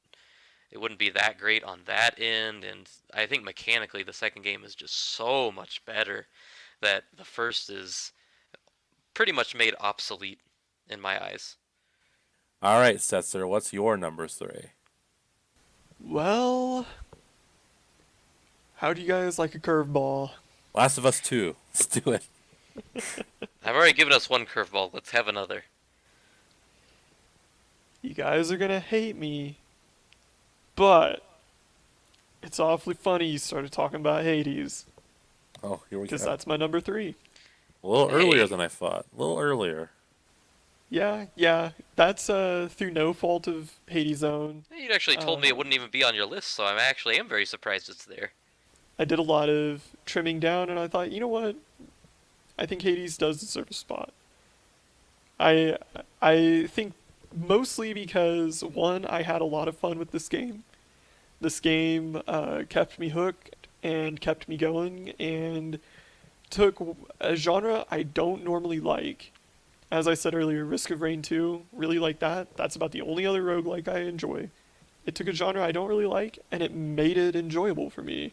it wouldn't be that great on that end. And I think mechanically the second game is just so much better that the first is pretty much made obsolete in my eyes. All right, Setzer, what's your number three? Well, how do you guys like a curveball? Last of Us 2. Let's do it. I've already given us one curveball. Let's have another. You guys are gonna hate me, but it's awfully funny you started talking about Hades, Oh, here we because go. that's my number three. A little Hey. earlier than I thought. A little earlier. Yeah, that's through no fault of Hades' own. You'd actually told me it Uh, wouldn't even be on your list, so I actually am very surprised it's there. I did a lot of trimming down, and I thought, you know what? I think Hades does deserve a spot. I I think mostly because one, I had a lot of fun with this game. This game kept me hooked and kept me going, and took a genre I don't normally like. As I said earlier, Risk of Rain 2, really like that. That's about the only other roguelike I enjoy. It took a genre I don't really like, and it made it enjoyable for me.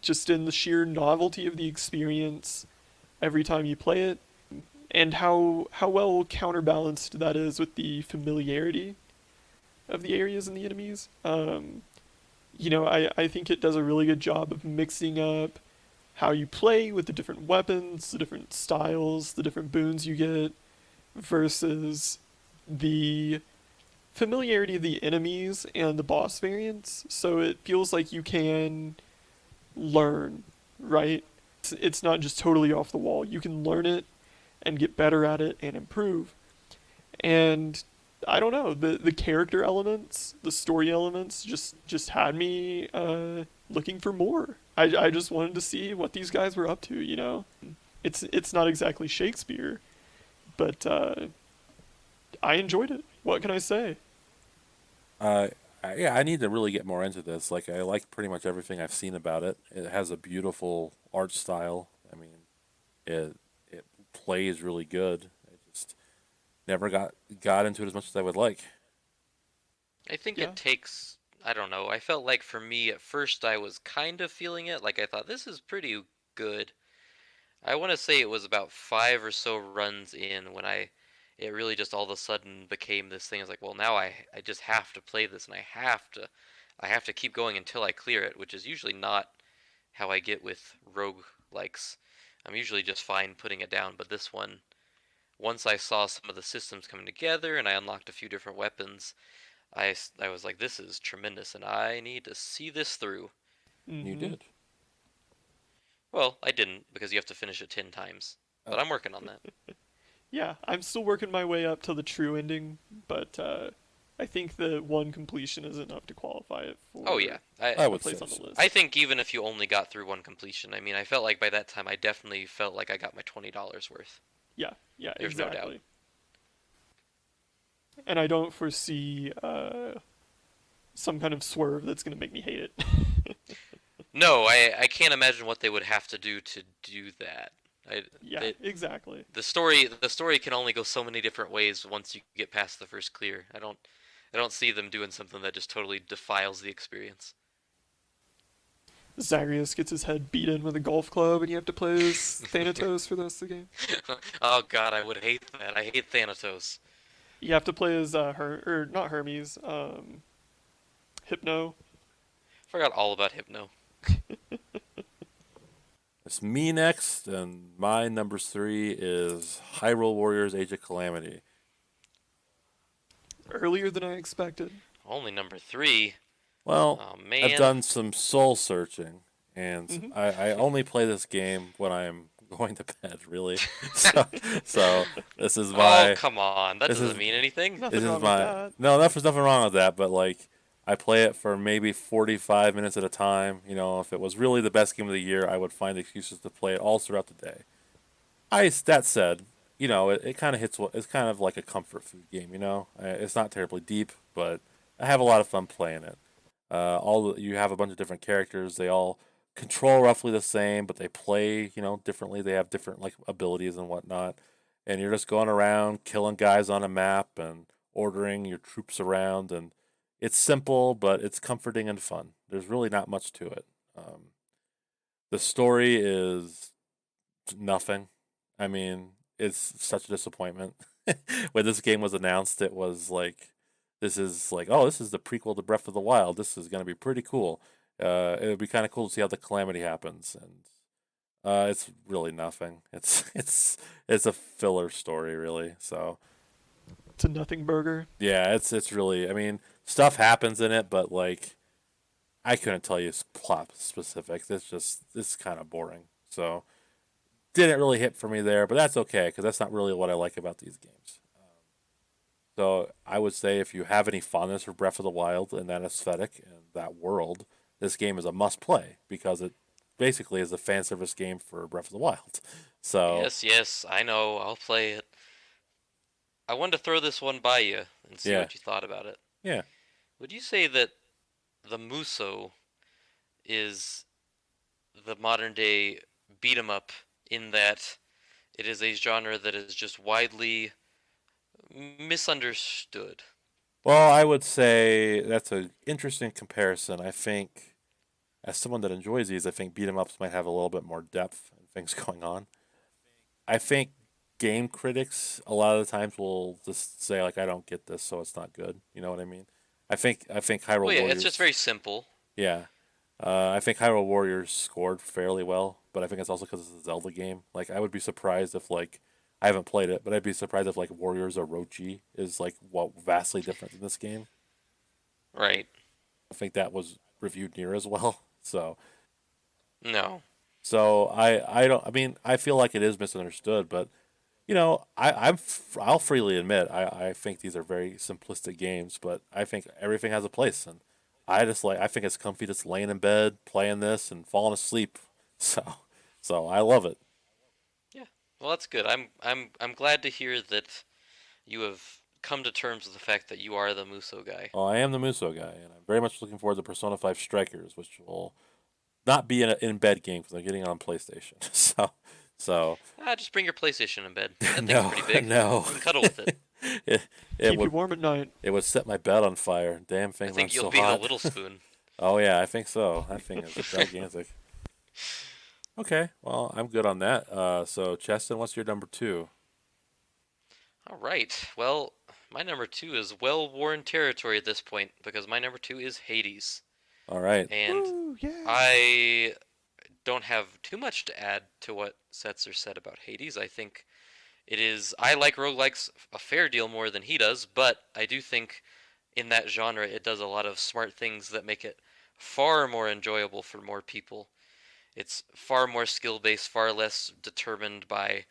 Just in the sheer novelty of the experience every time you play it, and how well counterbalanced that is with the familiarity of the areas and the enemies. I think it does a really good job of mixing up how you play with the different weapons, the different styles, the different boons you get, versus the familiarity of the enemies and the boss variants. So it feels like you can learn, right? It's not just totally off the wall. You can learn it and get better at it and improve. And I don't know, the character elements, the story elements just had me looking for more. I just wanted to see what these guys were up to. It's not exactly Shakespeare, but I enjoyed it. What can I say? Yeah, I need to really get more into this. Like, I like pretty much everything I've seen about it. It has a beautiful art style. I mean, it plays really good. I just never got into it as much as I would like. I think Yeah. it takes, I don't know. I felt like for me at first I was kind of feeling it. Like I thought this is pretty good. I want to say it was about five or so runs in when it really just all of a sudden became this thing. I was like, well, now I just have to play this and I have to keep going until I clear it, which is usually not how I get with rogue likes. I'm usually just fine putting it down, but this one, once I saw some of the systems coming together and I unlocked a few different weapons, I was like, this is tremendous, and I need to see this through. You Mm-hmm. did. Well, I didn't because you have to finish it 10 times, but Oh, I'm working on that. Yeah, I'm still working my way up to the true ending, but I think the one completion is enough to qualify it Oh for yeah, I I a would say place on the so. I list. think even if you only got through one completion, I mean, I felt like by that time I definitely felt like I got my $20 worth. Yeah, yeah, There's no doubt. exactly. And I don't foresee some kind of swerve that's going to make me hate it. No, I can't imagine what they would have to do that. I, Yeah, it, exactly. the story can only go so many different ways once you get past the first clear. I don't see them doing something that just totally defiles the experience. Zagreus gets his head beat in with a golf club, and you have to play as Thanatos for the rest of the game. Oh god, I would hate that. I hate Thanatos. You have to play as or not Hermes, Hypno. Forgot all about Hypno. It's me next, and my number three is Hyrule Warriors: Age of Calamity. Earlier than I expected. Only number three. Well, Oh I've man. done some soul searching, and Hmm. I only play this game when I'm going to bed. Really, so so this is Oh my come on, that this doesn't is mean anything. this Nothing is wrong with my that. no. There's nothing wrong with that, but like I play it for maybe 45 minutes at a time. You know, if it was really the best game of the year, I would find excuses to play it all throughout the day. That said, you know, it kind of hits what it's kind of like a comfort food game. You know, it's not terribly deep, but I have a lot of fun playing it. You have a bunch of different characters. They all control roughly the same, but they play, you know, differently. They have different like abilities and whatnot. And you're just going around killing guys on a map and ordering your troops around, and it's simple, but it's comforting and fun. There's really not much to it. The story is nothing. I mean, it's such a disappointment. When this game was announced, it was like, this is the prequel to Breath of the Wild. This is going to be pretty cool. It would be kind of cool to see how the calamity happens, and it's really nothing. It's a filler story, really. So It's a nothing burger. yeah, it's really. I mean, stuff happens in it, but like I couldn't tell you plot specifics. It's kind of boring. So didn't really hit for me there, but that's okay because that's not really what I like about these games. So I would say if you have any fondness for Breath of the Wild and that aesthetic and that world, this game is a must play because it basically is a fan service game for Breath of the Wild. So Yes, yes, I know. I'll play it. I wanted to throw this one by you and see yeah, what you thought about it. yeah. Would you say that the Muso is the modern day beat 'em up in that it is a genre that is just widely misunderstood? Well, I would say that's an interesting comparison. I think as someone that enjoys these, I think beat 'em ups might have a little bit more depth and things going on. I think game critics a lot of the times will just say like I don't get this, so it's not good. You know what I mean? I think Hyrule Well, yeah, it's just Warriors. very simple. Yeah, I think Hyrule Warriors scored fairly well, but I think it's also because it's a Zelda game. Like I would be surprised if like I haven't played it, but I'd be surprised if like Warriors Orochi is like vastly different than this game. Right. I think that was reviewed near as well. No. I don't. I mean, I feel like it is misunderstood, but you know, I'll freely admit I think these are very simplistic games, but I think everything has a place, and I think it's comfy just laying in bed playing this and falling asleep. So I love it. Yeah. Well, that's good. I'm glad to hear that you have come to terms with the fact that you are the Muso guy. Oh, I am the Muso guy, and I'm very much looking forward to Persona 5 Strikers, which will not be an in-bed game because I'm getting it on PlayStation. So Just bring your PlayStation in bed. That thing's no, pretty big. no. You can cuddle with it. it, it Keep you would warm at night. it would set my bed on fire. Damn I thing think runs you'll so be the hot. little spoon. Oh yeah, I think so. That thing is gigantic. Okay, well I'm good on that. So Cheston, what's your number two? All right. Well, my number two is well-worn territory at this point because my number two is Hades, All right. and Woo, yeah. I don't have too much to add to what Setzer said about Hades. I think it is. I like roguelikes a fair deal more than he does, but I do think in that genre it does a lot of smart things that make it far more enjoyable for more people. It's far more skill based, far less determined by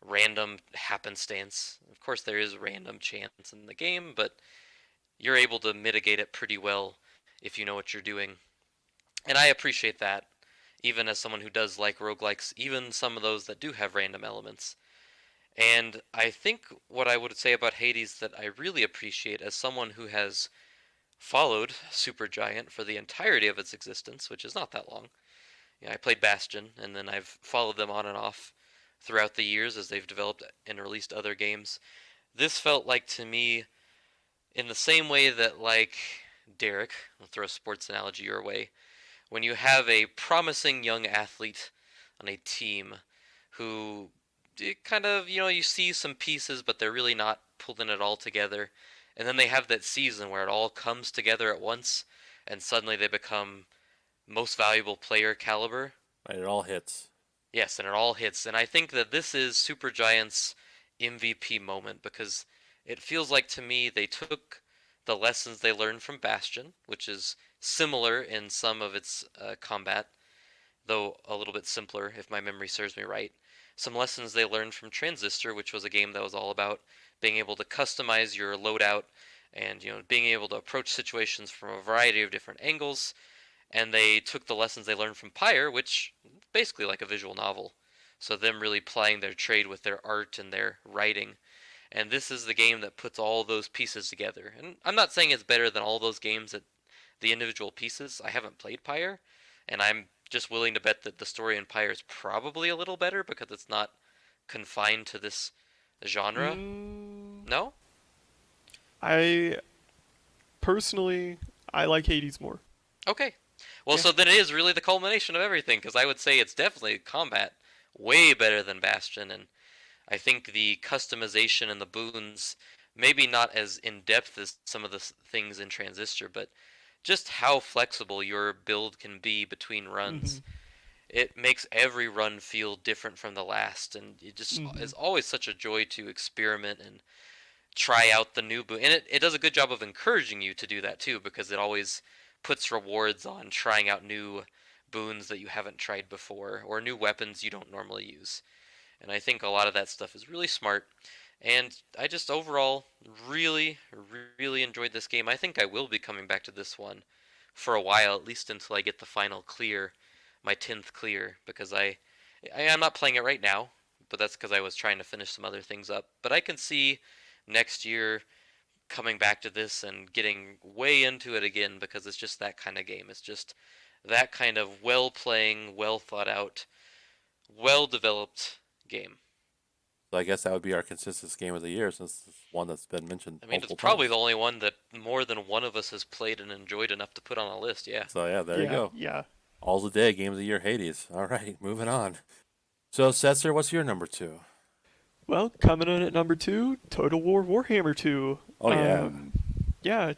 random happenstance. Of course, there is random chance in the game, but you're able to mitigate it pretty well if you know what you're doing. And I appreciate that, even as someone who does like roguelikes, even some of those that do have random elements. And I think what I would say about Hades that I really appreciate as someone who has followed Supergiant for the entirety of its existence, which is not that long. I played Bastion, and then I've followed them on and off throughout the years as they've developed and released other games. This felt like to me, in the same way that, like, Derek, I'll throw a sports analogy your way, when you have a promising young athlete on a team who kind of, you see some pieces, but they're really not pulling it all together. And then they have that season where it all comes together at once, and suddenly they become most valuable player caliber. Right, it all hits. Yes, and it all hits. And I think that this is Supergiant's MVP moment because it feels like to me they took the lessons they learned from Bastion, which is similar in some of its combat, though a little bit simpler if my memory serves me right. Some lessons they learned from Transistor, which was a game that was all about being able to customize your loadout and being able to approach situations from a variety of different angles. And they took the lessons they learned from Pyre, which basically like a visual novel. So them really plying their trade with their art and their writing. And this is the game that puts all those pieces together. And I'm not saying it's better than all those games at the individual pieces. I haven't played Pyre, and I'm just willing to bet that the story in Pyre is probably a little better because it's not confined to this genre. Mm, No? I personally, I like Hades more. Okay. Well, Yeah. so then it is really the culmination of everything, because I would say it's definitely combat way better than Bastion, and I think the customization and the boons, maybe not as in depth as some of the things in Transistor, but just how flexible your build can be between runs. Mhm. It makes every run feel different from the last, and it just is Mhm. always such a joy to experiment and try out the new boon. And it does a good job of encouraging you to do that too, because it always puts rewards on trying out new boons that you haven't tried before, or new weapons you don't normally use. And I think a lot of that stuff is really smart. And I just overall really, really enjoyed this game. I think I will be coming back to this one for a while, at least until I get the final clear, my 10th clear, because I am not playing it right now, but that's because I was trying to finish some other things up. But I can see next year coming back to this and getting way into it again because it's just that kind of game. It's just that kind of well playing, well thought out, well developed game. So I guess that would be our consensus game of the year since it's one that's been mentioned I mean, it's multiple probably times. the only one that more than one of us has played and enjoyed enough to put on a list, yeah. So yeah, there you Yeah, go. yeah. All's a day, game of the year, Hades. All right, moving on. So Setzer, what's your number two? Well, coming in at number two, Total War Warhammer 2. Oh yeah. Yeah,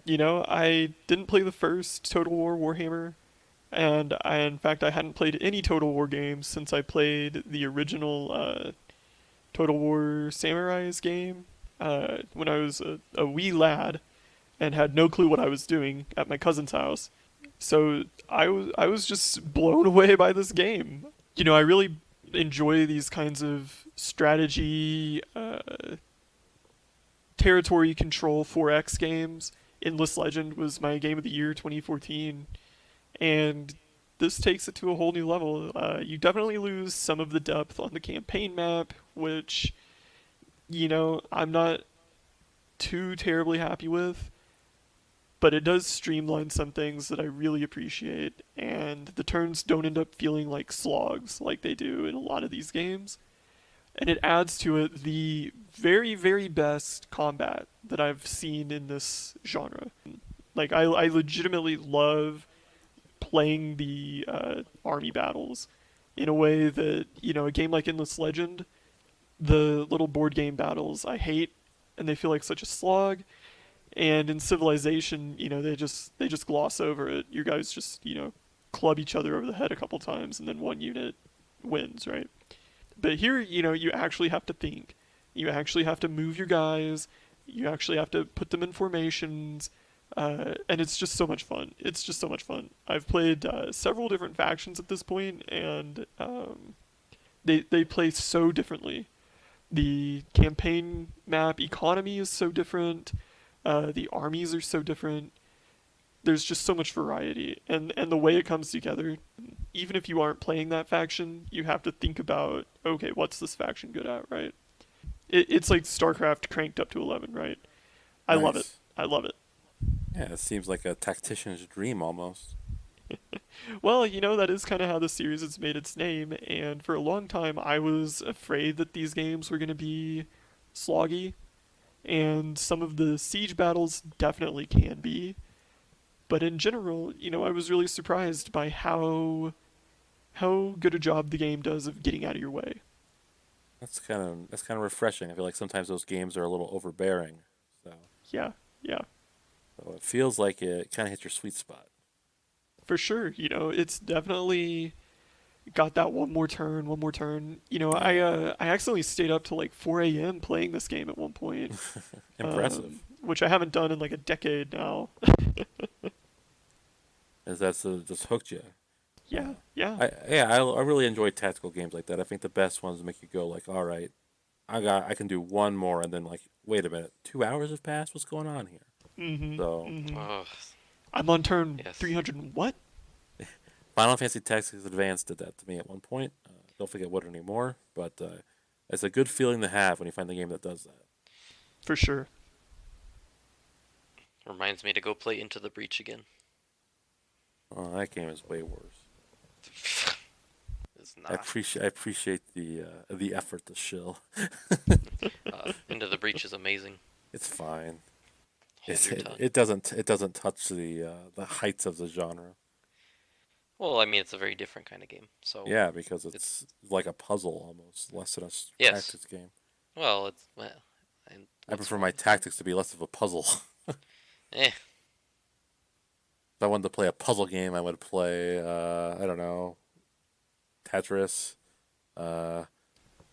I didn't play the first Total War Warhammer, and in fact, I hadn't played any Total War games since I played the original Total War Samurais game when I was a wee lad and had no clue what I was doing at my cousin's house. So I was just blown away by this game. I really enjoy these kinds of strategy, territory control 4X games. Endless Legend was my game of the year 2014, and this takes it to a whole new level. You definitely lose some of the depth on the campaign map, which I'm not too terribly happy with, but it does streamline some things that I really appreciate, and the turns don't end up feeling like slogs like they do in a lot of these games. And it adds to it the very, very best combat that I've seen in this genre. Like, I legitimately love playing the army battles in a way that, a game like Endless Legend, the little board game battles, I hate, and they feel like such a slog. And in Civilization, they just gloss over it. You guys just, club each other over the head a couple times, and then one unit wins, right? But here, you actually have to think. You actually have to move your guys. You actually have to put them in formations. And it's just so much fun. It's just so much fun. I've played several different factions at this point, and they play so differently. The campaign map economy is so different. The armies are so different. There's just so much variety, and the way it comes together, even if you aren't playing that faction, you have to think about, okay, what's this faction good at, right? It's like StarCraft cranked up to 11, right? I love it. Nice. I love it. Yeah, it seems like a tactician's dream almost. Well, that is kind of how the series has made its name, and for a long time I was afraid that these games were going to be sloggy, and some of the siege battles definitely can be. But in general, I was really surprised by how good a job the game does of getting out of your way. That's kind of refreshing. I feel like sometimes those games are a little overbearing, so Yeah, yeah, so it feels like it kind of hits your sweet spot. for sure. It's definitely got that one more turn, one more turn. Yeah, I accidentally stayed up till like 4 a.m. playing this game at one point, impressive. which I haven't done in like a decade now. Is that's just hooked you? Yeah, yeah. I really enjoy tactical games like that. I think the best ones make you go like, all right, I can do one more, and then like, wait a minute, 2 hours have passed. What's going on here? Mhm, So mhm. Oh, I'm on turn yes. 300. And what? Final Fantasy Tactics Advance did that to me at one point. Don't think it would anymore, but it's a good feeling to have when you find the game that does that. For sure. Reminds me to go play Into the Breach again. Oh, that game is way worse. It's I not. appreciate I appreciate the effort to shill. Into the Breach is amazing. It's fine. Hold your tongue. It doesn't touch the heights of the genre. Well, I mean, it's a very different kind of game. So Yeah, because it's it's like a puzzle almost, less than a yes. tactics game. Well, and I what's prefer my wrong? tactics to be less of a puzzle. Eh, If I wanted to play a puzzle game, I would play I don't know, Tetris. Uh,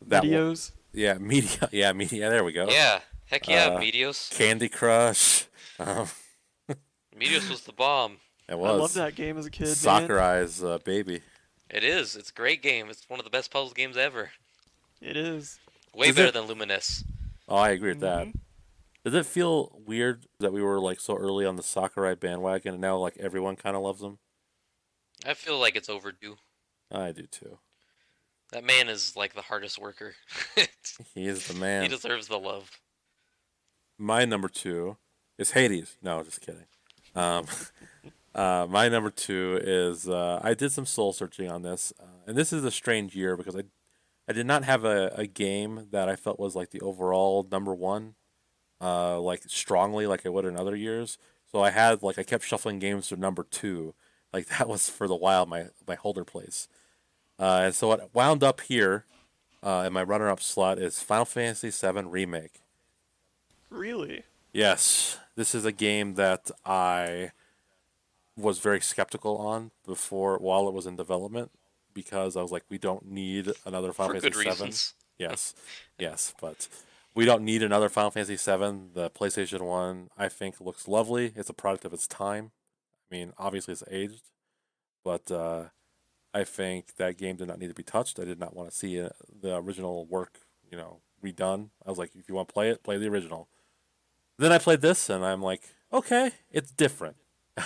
that one, Medios. yeah, media, yeah, media. There we go. yeah. Heck yeah, Uh, Meteos. Candy Crush. Um, Meteos was the bomb. it I loved was that game as a kid, man. Soccer Eyes baby. It is. It's a great game. It's one of the best puzzle games ever. It is. Way Does better it? than Luminous. Oh, I agree with that. Mhm. Does it feel weird that we were like so early on the Sakurai bandwagon and now like everyone kind of loves him? I feel like it's overdue. I do too. That man is like the hardest worker. He is the He man. deserves the love. My number two is Hades. No, just kidding. Um, my number two is I did some soul searching on this, and this is a strange year because I did not have a game that I felt was like the overall number one, like strongly like I would in other years. So I kept shuffling games to number two, like that was for the while my holder place. And so what wound up here in my runner-up slot is Final Fantasy VII Remake. Really? Yes, this is a game that I was very skeptical on before while it was in development because I was like, we don't need another Final For Fantasy good VII. reasons. Yes, yes, but we don't need another Final Fantasy VII. The PlayStation One, I think, looks lovely. It's a product of its time. I mean, obviously it's aged, but I think that game did not need to be touched. I did not want to see the original work, redone. I was like, if you want to play it, play the original. Then I played this, and I'm like, okay, it's different,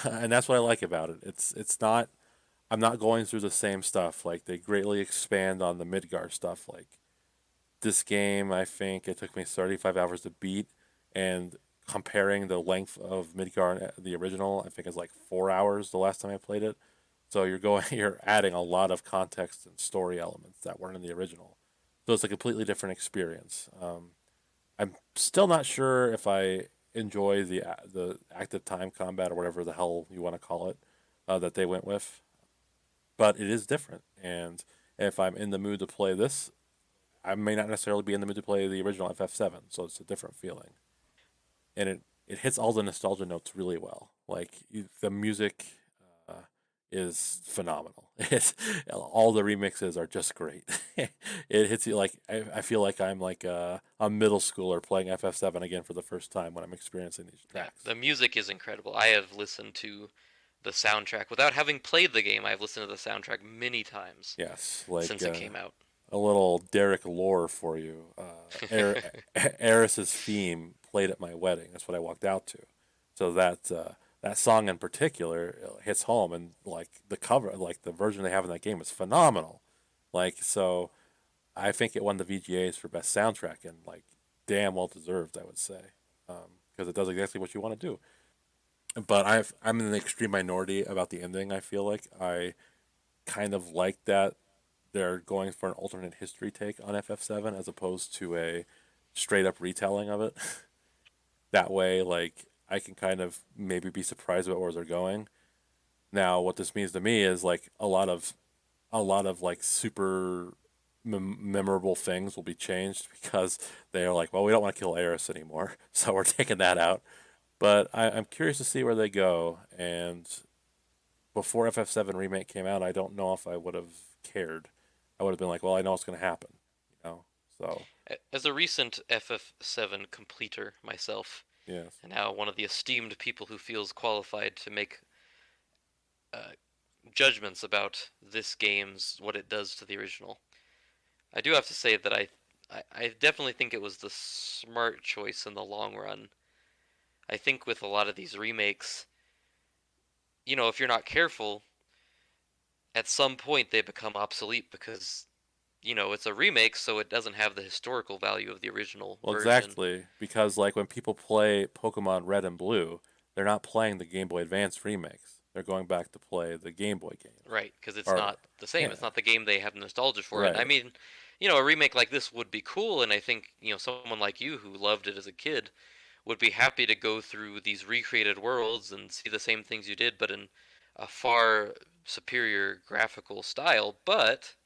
and that's what I like about it. It's not. I'm not going through the same stuff. Like they greatly expand on the Midgar stuff. Like this game, I think it took me 35 hours to beat, and comparing the length of Midgar and the original, I think is like 4 hours the last time I played it. So you're adding a lot of context and story elements that weren't in the original. So it's a completely different experience. I'm still not sure if I enjoy the active time combat or whatever the hell you want to call it that they went with, but it is different. And if I'm in the mood to play this, I may not necessarily be in the mood to play the original FF7. So it's a different feeling, and it hits all the nostalgia notes really well. The music uh, is phenomenal. All the remixes are just great. It hits you like I feel like I'm like a middle schooler playing FF7 again for the first time when I'm experiencing these Yeah, tracks. the music is incredible. I have listened to the soundtrack without having played the game. I've listened to the soundtrack many times Yes, since it came out. a little Derek lore for you. Eris's theme played at my wedding. That's what I walked out to. So that song in particular hits home, and like the cover, like the version they have in that game is phenomenal. So, I think it won the VGAs for best soundtrack, and like damn well deserved, I would say, because it does exactly what you want to do. But I'm in the extreme minority about the ending. I feel like I kind of like that they're going for an alternate history take on FF7 as opposed to a straight up retelling of it. That way, like I can kind of maybe be surprised about where they're going. Now, what this means to me is like a lot of like super memorable things will be changed because they're like, well, we don't want to kill Eris anymore, so we're taking that out. But I'm curious to see where they go. And before FF7 remake came out, I don't know if I would have cared. I would have been like, well, I know what's going to happen, you know. So As a recent FF7 completer myself, yes, and now one of the esteemed people who feels qualified to make uh, judgments about this game's what it does to the original, I do have to say that I definitely think it was the smart choice in the long run. I think with a lot of these remakes, if you're not careful, at some point they become obsolete because, it's a remake, so it doesn't have the historical value of the original well, version. exactly because like when people play Pokemon Red and Blue, they're not playing the Game Boy Advance remakes. They're going back to play the Game Boy games. Right, because it's Or not the same. yeah, It's not the game they have nostalgia for. And I right, mean, a remake like this would be cool, and I think, someone like you who loved it as a kid would be happy to go through these recreated worlds and see the same things you did, but in a far superior graphical style. But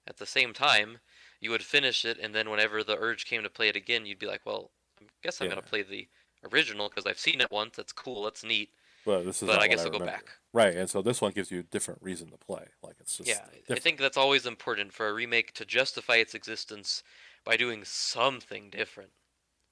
at the same time, you would finish it, and then whenever the urge came to play it again, you'd be like, well, I guess I'm yeah. gonna play the original because I've seen it once. That's cool. That's neat. But this is But not I what guess I I'll go remember. back. Right, and so this one gives you a different reason to play. Like it's just Yeah, I different. think that's always important for a remake to justify its existence by doing something different.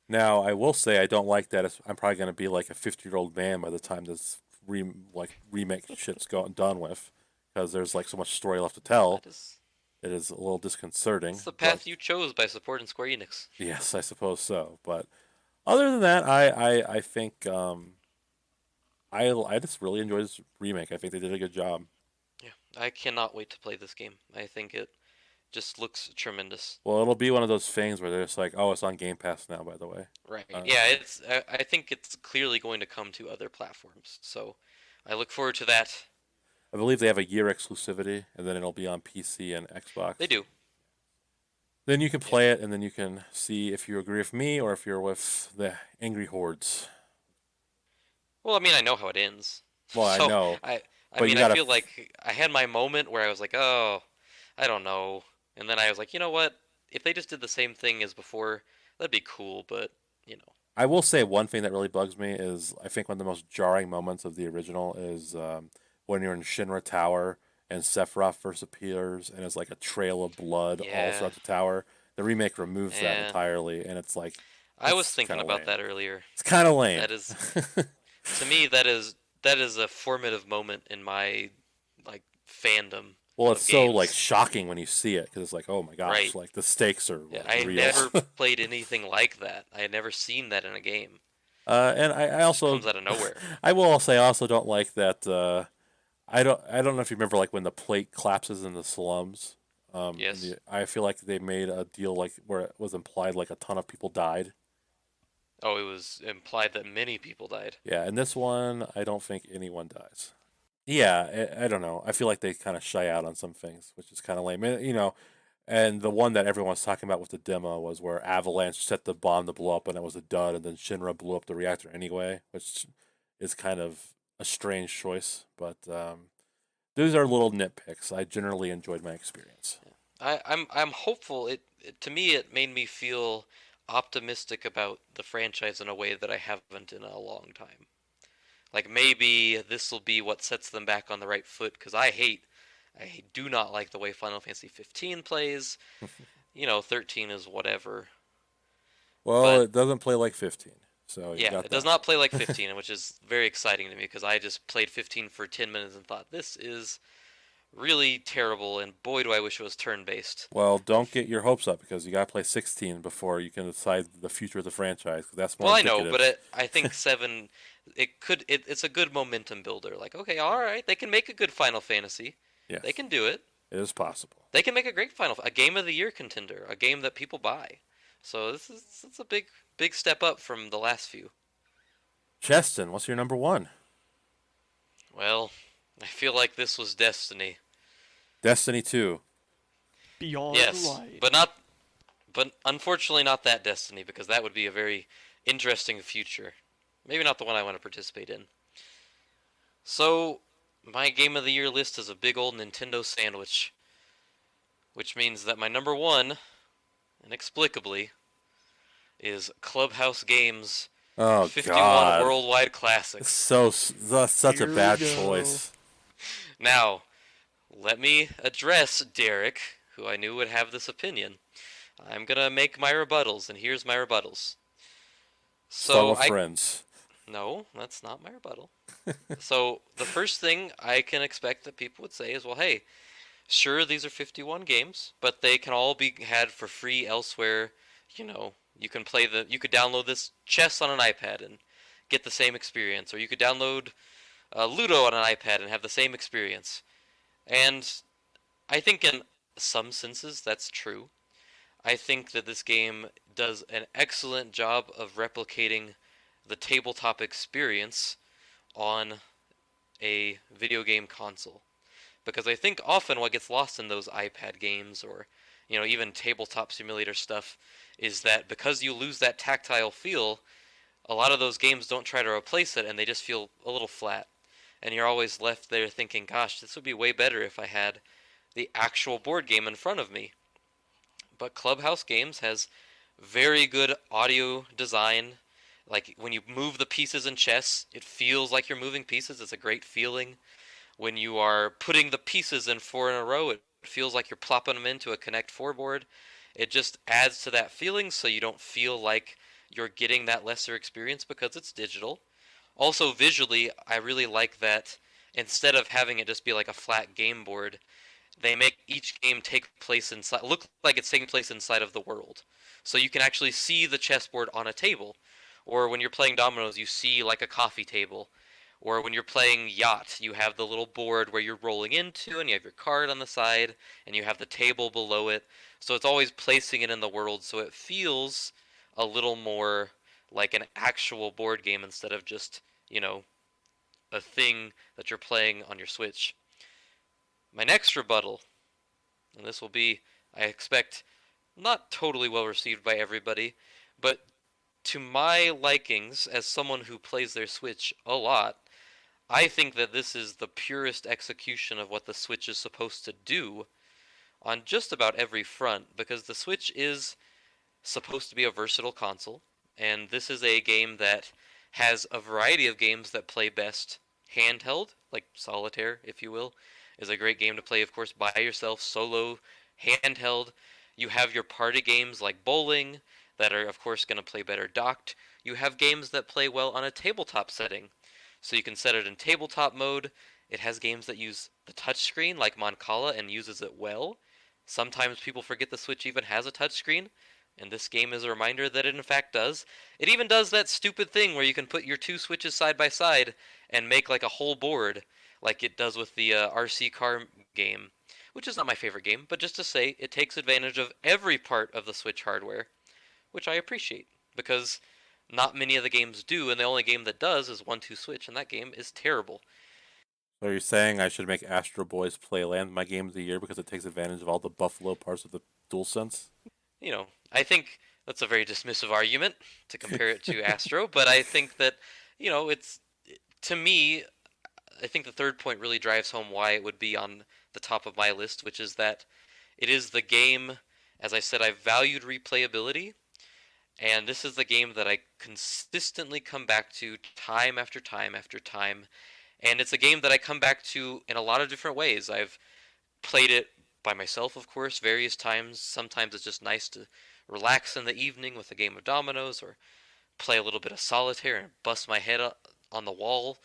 Now, I will say I don't like that. I'm probably going to be like a 50-year-old man by the time this remake shit's done with, because there's like so much story left to tell. That is It is a little disconcerting, that's the but path you chose by supporting Square Enix. yes, I suppose so. But other than that, I think I just really enjoyed this remake. I think they did a good job. Yeah, I cannot wait to play this game. I think it just looks tremendous. Well, it'll be one of those things where they're just like, oh, it's on Game Pass now, by the way. Right. Yeah, So it's I think it's clearly going to come to other platforms. So I look forward to that. I believe they have a year exclusivity, and then it'll be on PC and Xbox. They do. Then you can Yeah. play it, and then you can see if you agree with me or if you're with the angry hordes. Well, I mean, I know how it ends. Well, I So know, I I but you mean, I gotta. feel like I had my moment where I was like, "Oh, I don't know." And then I was like, "You know what? If they just did the same thing as before, that'd be cool, but, you know." I will say one thing that really bugs me is I think one of the most jarring moments of the original is when you're in Shinra Tower and Sephiroth first appears and it's like a trail of blood all Yeah. throughout the tower. The remake removes that Yeah. entirely, and it's like I was it's thinking kind of about lame. that earlier. It's kind of lame. That is to me that is a formative moment in my like fandom Well, it's of so like games. shocking when you see it because it's like, oh my gosh, Right. like the stakes are Yeah, like I had real. never played anything like that. I had never seen that in a game. And I It just also, comes out of nowhere. I will say, I also don't like that. I don't know if you remember like when the plate collapses in the slums. Yes. I feel like they made a deal like where it was implied like a ton of people died. Oh, it was implied that many people died. Yeah, in this one, I don't think anyone dies. Yeah, I don't know. I feel like they kind of shy out on some things, which is kind of lame. And the one that everyone's talking about with the demo was where Avalanche set the bomb to blow up and it was a dud, and then Shinra blew up the reactor anyway, which is kind of a strange choice. But those are little nitpicks. I generally enjoyed my experience. I'm hopeful. To me it made me feel optimistic about the franchise in a way that I haven't in a long time. Like maybe this will be what sets them back on the right foot because I do not like the way Final Fantasy 15 plays. 13 is whatever. Well, But it doesn't play like 15, so you yeah, got it does that. not play like 15, which is very exciting to me because I just played 15 for 10 minutes and thought this is really terrible and boy do I wish it was turn-based. Well, And don't get your hopes up because you got to play 16 before you can decide the future of the franchise. 'Cause that's more well, I know, but indicative. I think 7 it's a good momentum builder. Like, okay, all right, they can make a good Final Fantasy. They Yes, can do it. it is possible. They can make a great a game of the year contender, a game that people buy. So it's a big step up from the last few. Cheston, what's your number one? Well, I feel like this was destiny. Destiny 2. Beyond Yes, Light. but unfortunately not that destiny because that would be a very interesting future. Maybe not the one I want to participate in. So, my game of the year list is a big old Nintendo sandwich, which means that my number one, inexplicably, is Clubhouse Games Oh 51 God, Worldwide Classics. that's such a Here we bad go. choice. Now, let me address Derek, who I knew would have this opinion. I'm gonna make my rebuttals, and here's my rebuttals. Start So with I friends. no, that's not my rebuttal. So the first thing I can expect that people would say is, well, hey, sure these are 51 games, but they can all be had for free elsewhere. You could download this chess on an iPad and get the same experience, or you could download Ludo on an iPad and have the same experience. And I think in some senses that's true. I think that this game does an excellent job of replicating the tabletop experience on a video game console. Because I think often what gets lost in those iPad games or even tabletop simulator stuff is that because you lose that tactile feel, a lot of those games don't try to replace it and they just feel a little flat. And you're always left there thinking, gosh, this would be way better if I had the actual board game in front of me. But Clubhouse Games has very good audio design. Like when you move the pieces in chess, it feels like you're moving pieces. It's a great feeling. When you are putting the pieces in four in a row, it feels like you're plopping them into a Connect Four board. It just adds to that feeling so you don't feel like you're getting that lesser experience because it's digital. Also, visually, I really like that instead of having it just be like a flat game board, they make each game take place inside, look like it's taking place inside of the world. So you can actually see the chessboard on a table. Or when you're playing dominoes, you see like a coffee table. Or when you're playing yacht, you have the little board where you're rolling into, and you have your card on the side, and you have the table below it. So it's always placing it in the world, so it feels a little more like an actual board game instead of just, you know, a thing that you're playing on your Switch. My next rebuttal, and this will be, I expect, not totally well received by everybody, but to my likings, as someone who plays their Switch a lot, I think that this is the purest execution of what the Switch is supposed to do on just about every front, because the Switch is supposed to be a versatile console, and this is a game that has a variety of games that play best handheld, like Solitaire, if you will, is a great game to play, of course, by yourself, solo, handheld. You have your party games like bowling that are, of course, going to play better docked. You have games that play well on a tabletop setting, so you can set it in tabletop mode. It has games that use the touchscreen, like Moncala, and uses it well. Sometimes people forget the Switch even has a touchscreen, and this game is a reminder that it in fact does. It even does that stupid thing where you can put your two Switches side by side and make like a whole board, like it does with the RC car game, which is not my favorite game, but just to say, it takes advantage of every part of the Switch hardware, which I appreciate, because Not many of the games do, and the only game that does is 1-2 Switch, and that game is terrible. So are you saying I should make Astro Boy's Playland my game of the year because it takes advantage of all the Buffalo parts of the DualSense? You know, I think that's a very dismissive argument to compare it to Astro, but I think that, it's to me, I think the third point really drives home why it would be on the top of my list, which is that it is the game, as I said, I valued replayability, and this is the game that I consistently come back to time after time after time. And it's a game that I come back to in a lot of different ways. I've played it by myself, of course, various times. Sometimes it's just nice to relax in the evening with a game of dominoes or play a little bit of solitaire and bust my head on the wall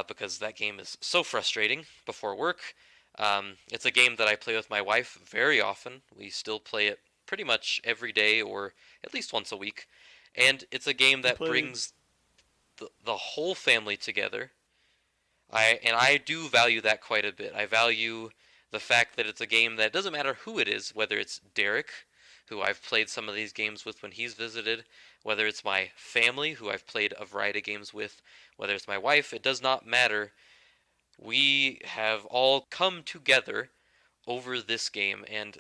because that game is so frustrating before work. It's a game that I play with my wife very often. We still play it pretty much every day or at least once a week. And it's a game I that played. brings the whole family together. I do value that quite a bit. I value the fact that it's a game that doesn't matter who it is, whether it's Derek, who I've played some of these games with when he's visited, whether it's my family, who I've played a variety of games with, whether it's my wife, it does not matter. We have all come together over this game, and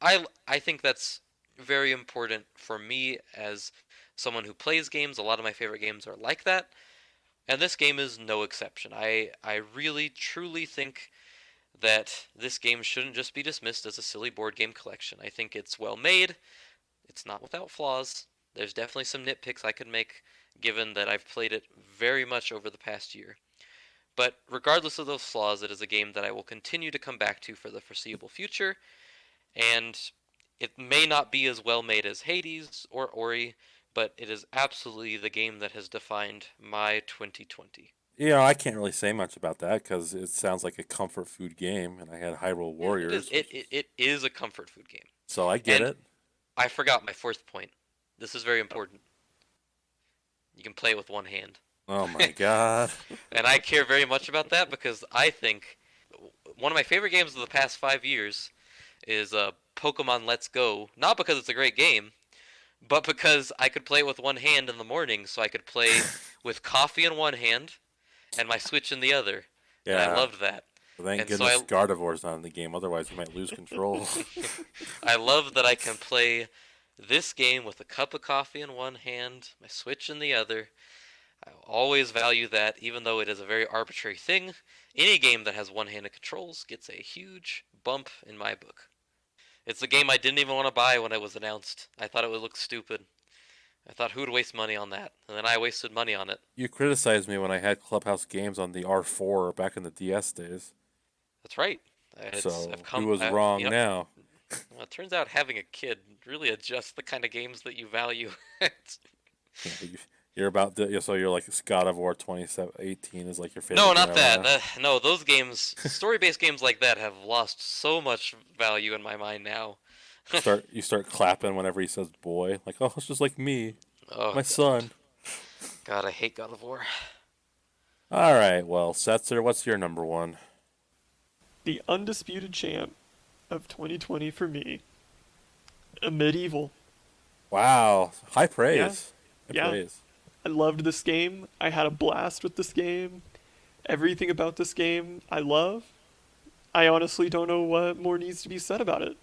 I think that's very important for me as someone who plays games. A lot of my favorite games are like that, and this game is no exception. I really truly think that this game shouldn't just be dismissed as a silly board game collection. I think it's well made. It's not without flaws. There's definitely some nitpicks I could make given that I've played it very much over the past year. But regardless of those flaws, it is a game that I will continue to come back to for the foreseeable future, and it may not be as well made as Hades or Ori, but it is absolutely the game that has defined my 2020. I can't really say much about that because it sounds like a comfort food game, and I had Hyrule Yeah, it is. Warriors, It is a comfort food game. so I get And it. I forgot my fourth point. This is very important. You can play it with one hand. Oh my god. And I care very much about that because I think one of my favorite games of the past 5 years is Pokemon Let's Go. Not because it's a great game, but because I could play it with one hand in the morning, so I could play with coffee in one hand and my Switch in the other. And I Yeah. loved that. Thank And so goodness Gardevoir's not in the game, otherwise we might lose control. I love that I can play this game with a cup of coffee in one hand, my Switch in the other. I always value that, even though it is a very arbitrary thing. Any game that has one-handed controls gets a huge bump in my book. It's a game I didn't even want to buy when it was announced. I thought it would look stupid. I thought who would waste money on that? And then I wasted money on it. You criticized me when I had Clubhouse games on the R4 back in the DS days. That's right. So I've who come. was wrong now? Well, it turns out having a kid really adjusts the kind of games that you value. Yeah, you're about to, so you're like God of War 2018 is like your No, favorite game not ever that. now. No, those games, story-based games like that, have lost so much value in my mind now. You start clapping whenever he says boy, like oh it's just like me, Oh my God, son. God, I hate God of War. All right, well Setzer, what's your number one? The undisputed champ of 2020 for me, a medieval. Wow, high Yeah, praise, high yeah. praise. I loved this game. I had a blast with this game. Everything about this game I love. I honestly don't know what more needs to be said about it.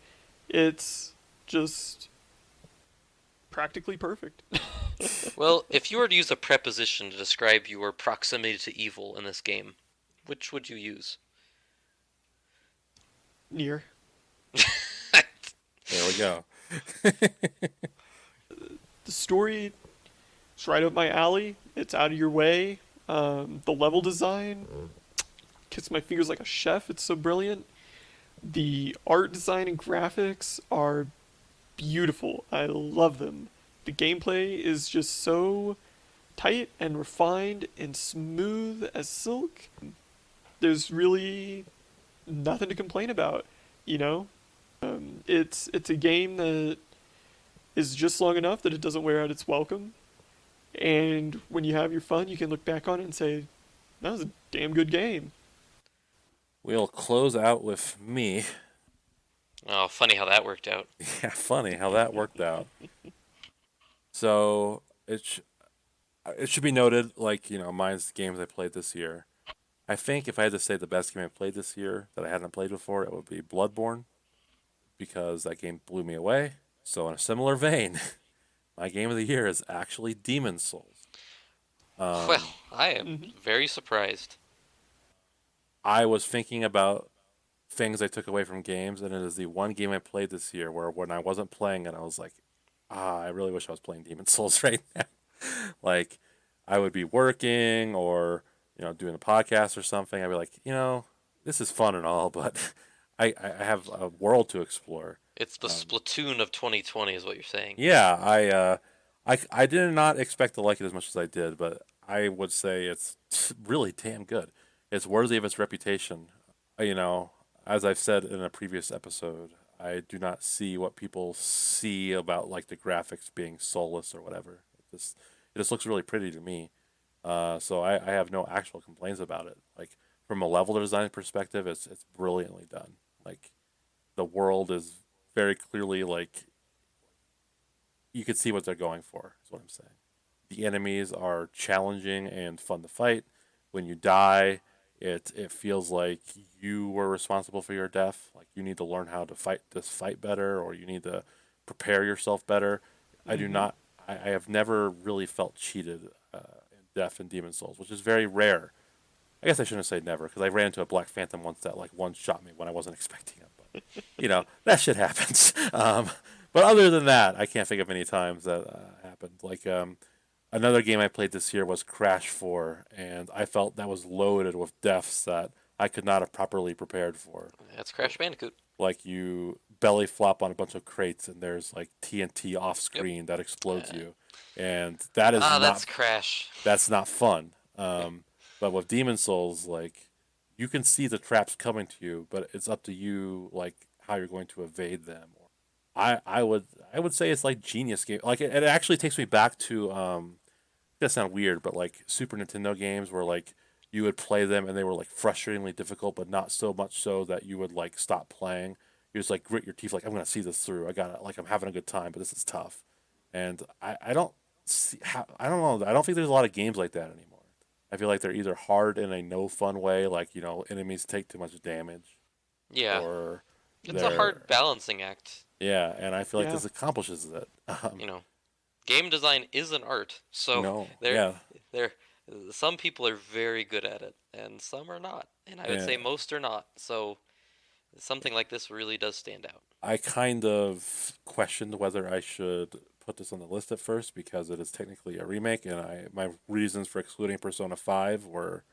It's just practically perfect. Well, if you were to use a preposition to describe your proximity to evil in this game, which would you use? Near. There we go. The story is right up my alley. It's out of your way. The level design, kiss my fingers like a chef. It's so brilliant. The art design and graphics are beautiful. I love them. The gameplay is just so tight and refined and smooth as silk. There's really nothing to complain about, you know? It's a game that is just long enough that it doesn't wear out its welcome. And when you have your fun, you can look back on it and say, that was a damn good game. We'll close out with me. Oh, funny how that worked out. Yeah, funny how that worked out. So it sh- it should be noted, like, mine's the games I played this year. I think if I had to say the best game I played this year that I hadn't played before, it would be Bloodborne because that game blew me away. So in a similar vein, my game of the year is actually Demon Souls. Well, Um, I am Hmm. very surprised. I was thinking about things I took away from games, and it is the one game I played this year where when I wasn't playing it, I was like, I really wish I was playing Demon Souls right now. Like, I would be working or, doing a podcast or something. I'd be like, this is fun and all, but I have a world to explore. It's the Um, Splatoon of 2020, is what you're saying. yeah, I did not expect to like it as much as I did, but I would say it's really damn good. It's worthy of its reputation. You know, as I've said in a previous episode, I do not see what people see about like the graphics being soulless or whatever. It just looks really pretty to me. So I have no actual complaints about it. Like from a level design perspective, it's brilliantly done. Like the world is very clearly like you could see what they're going for. Is what I'm saying. The enemies are challenging and fun to fight. When you die, it feels like you were responsible for your death. Like you need to learn how to fight this fight better, or you need to prepare yourself better. I do Hmm. not. I have never really felt cheated in Death and Demon Souls, which is very rare. I guess I shouldn't say never because I ran into a Black Phantom once that like one shot me when I wasn't expecting it. But that shit happens. But other than that, I can't think of any times that happened. Like another game I played this year was Crash 4, and I felt that was loaded with deaths that I could not have properly prepared for. That's Crash Bandicoot. Like you belly flop on a bunch of crates, and there's like TNT off Yep. screen that explodes Uh, you, and that is not that's Crash. that's not fun. Yeah. But with Demon Souls, like you can see the traps coming to you, but it's up to you like how you're going to evade them. I would say it's like genius game. Like it actually takes me back to that sound weird, but like Super Nintendo games where like you would play them and they were like frustratingly difficult, but not so much so that you would like stop playing. You just like grit your teeth, like I'm gonna see this through. I got it. Like I'm having a good time, but this is tough. And I don't see how I don't know. I don't think there's a lot of games like that anymore. I feel like they're either hard in a no fun way, like enemies take too much damage, Yeah. or It's a hard they're balancing act. yeah. And I feel like Yeah. this accomplishes it. You know, game design is an art, so there, Yeah, there, some people are very good at it, and some are not, and I would yeah. say most are not. So something like this really does stand out. I kind of questioned whether I should put this on the list at first because it is technically a remake, and my reasons for excluding Persona 5 were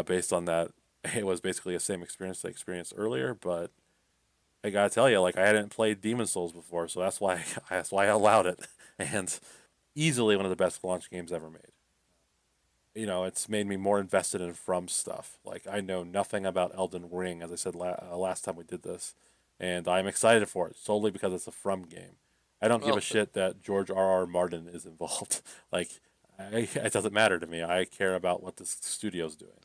based on that it was basically the same experience I experienced earlier. But I gotta tell you, like I hadn't played Demon Souls before, so that's why I allowed it, and easily one of the best launch games ever made. It's made me more invested in From stuff. Like I know nothing about Elden Ring, as I said last time we did this, and I'm excited for it solely because it's a From game. I don't give a Well, shit that George R. R. Martin is involved. Like, it doesn't matter to me. I care about what the studio's doing.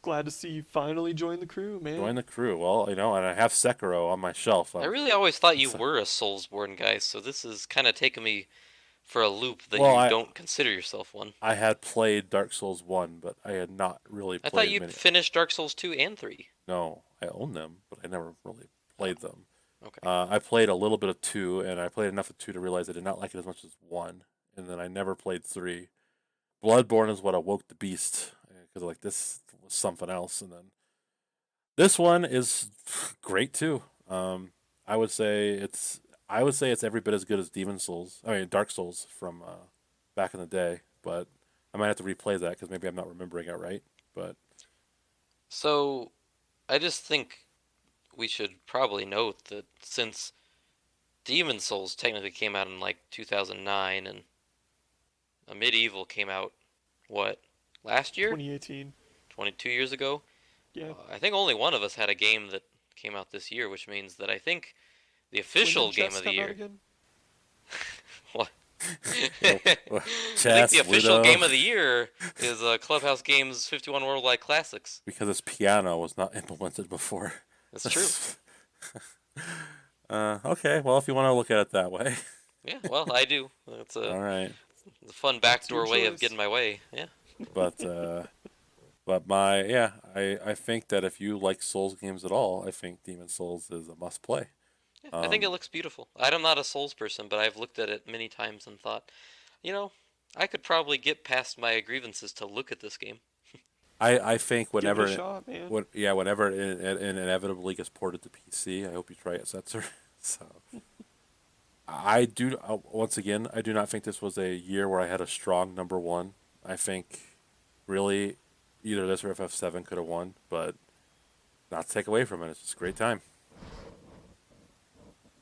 Glad to see you finally join the crew, Join man. the crew. Well, and I have Sekiro on my shelf. I really always thought you It's, were a Soulsborne guy, so this is kind of taking me for a loop that well, you I don't consider yourself one. I had played Dark Souls 1, but I had not really I thought played you'd many. finished Dark Souls 2 and 3. No, I own them, but I never really Oh, played them. okay. I played a little bit of 2, and I played enough of 2 to realize I did not like it as much as 1, and then I never played 3. Bloodborne is what awoke the beast, because like this was something else, and then this one is great too. I would say it's every bit as good as Demon Souls. I mean Dark Souls from back in the day, but I might have to replay that because maybe I'm not remembering it right. But So, I just think we should probably note that since Demon Souls technically came out in like 2009 and a Medieval came out, what, last year? 2018. 22 years ago? Yeah. I think only one of us had a game that came out this year, which means that I think the When did official game chess of the come out year. again? What? well, I think chess, the official Ludo, game of the year is Clubhouse Games 51 Worldwide Classics. because this piano was not implemented before. That's true. Okay, well if you want to look at it that way, Yeah, well, I do. It's all right. The fun That's your backdoor way of choice. getting my way. Yeah. But I think that if you like Souls games at all, I think Demon Souls is a must play. Yeah, I think it Um, looks beautiful. I'm not a Souls person, but I've looked at it many times and thought, you know, I could probably get past my grievances to look at this game. I think Give it a whenever shot, man. whenever it inevitably gets ported to PC, I hope you try it, Setzer. So I do once again, I do not think this was a year where I had a strong number one. I think really either this or FF7 could have won, but not to take away from it. It's just a great time.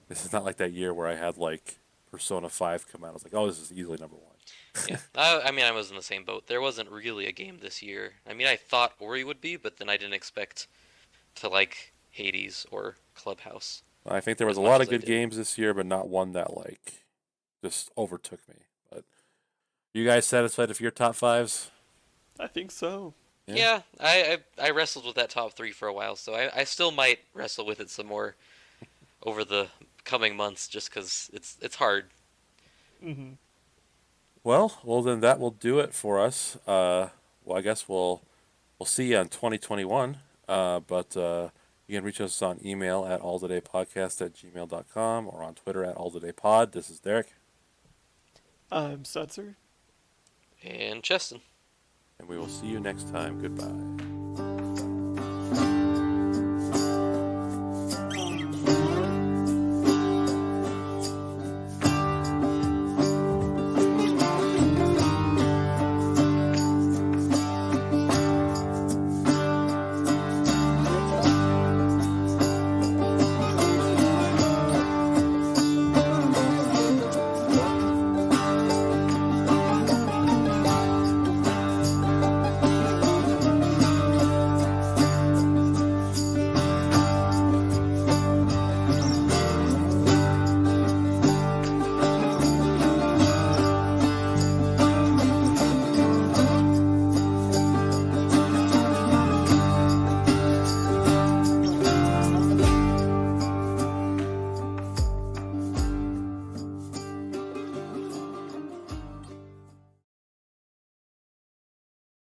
This is not like that year where I had like Persona 5 come out. I was like, oh, this is easily number one. Yeah, I mean, I was in the same boat. There wasn't really a game this year. I mean, I thought Ori would be, but then I didn't expect to like Hades or Clubhouse I think there was as a much lot of as I good did. games this year, but not one that like just overtook me. But you guys satisfied with your top fives? I think so. Yeah. Yeah, I wrestled with that top three for a while, so I still might wrestle with it some more over the coming months, just because it's hard. Hmm. Well, then that will do it for us. Well, I guess we'll see you in 2021. But you can reach us on email at alltodaypodcast@gmail.com or on Twitter at alltodaypod. This is Derek, I'm Setzer. And Cheston. and we will see you next time. Goodbye.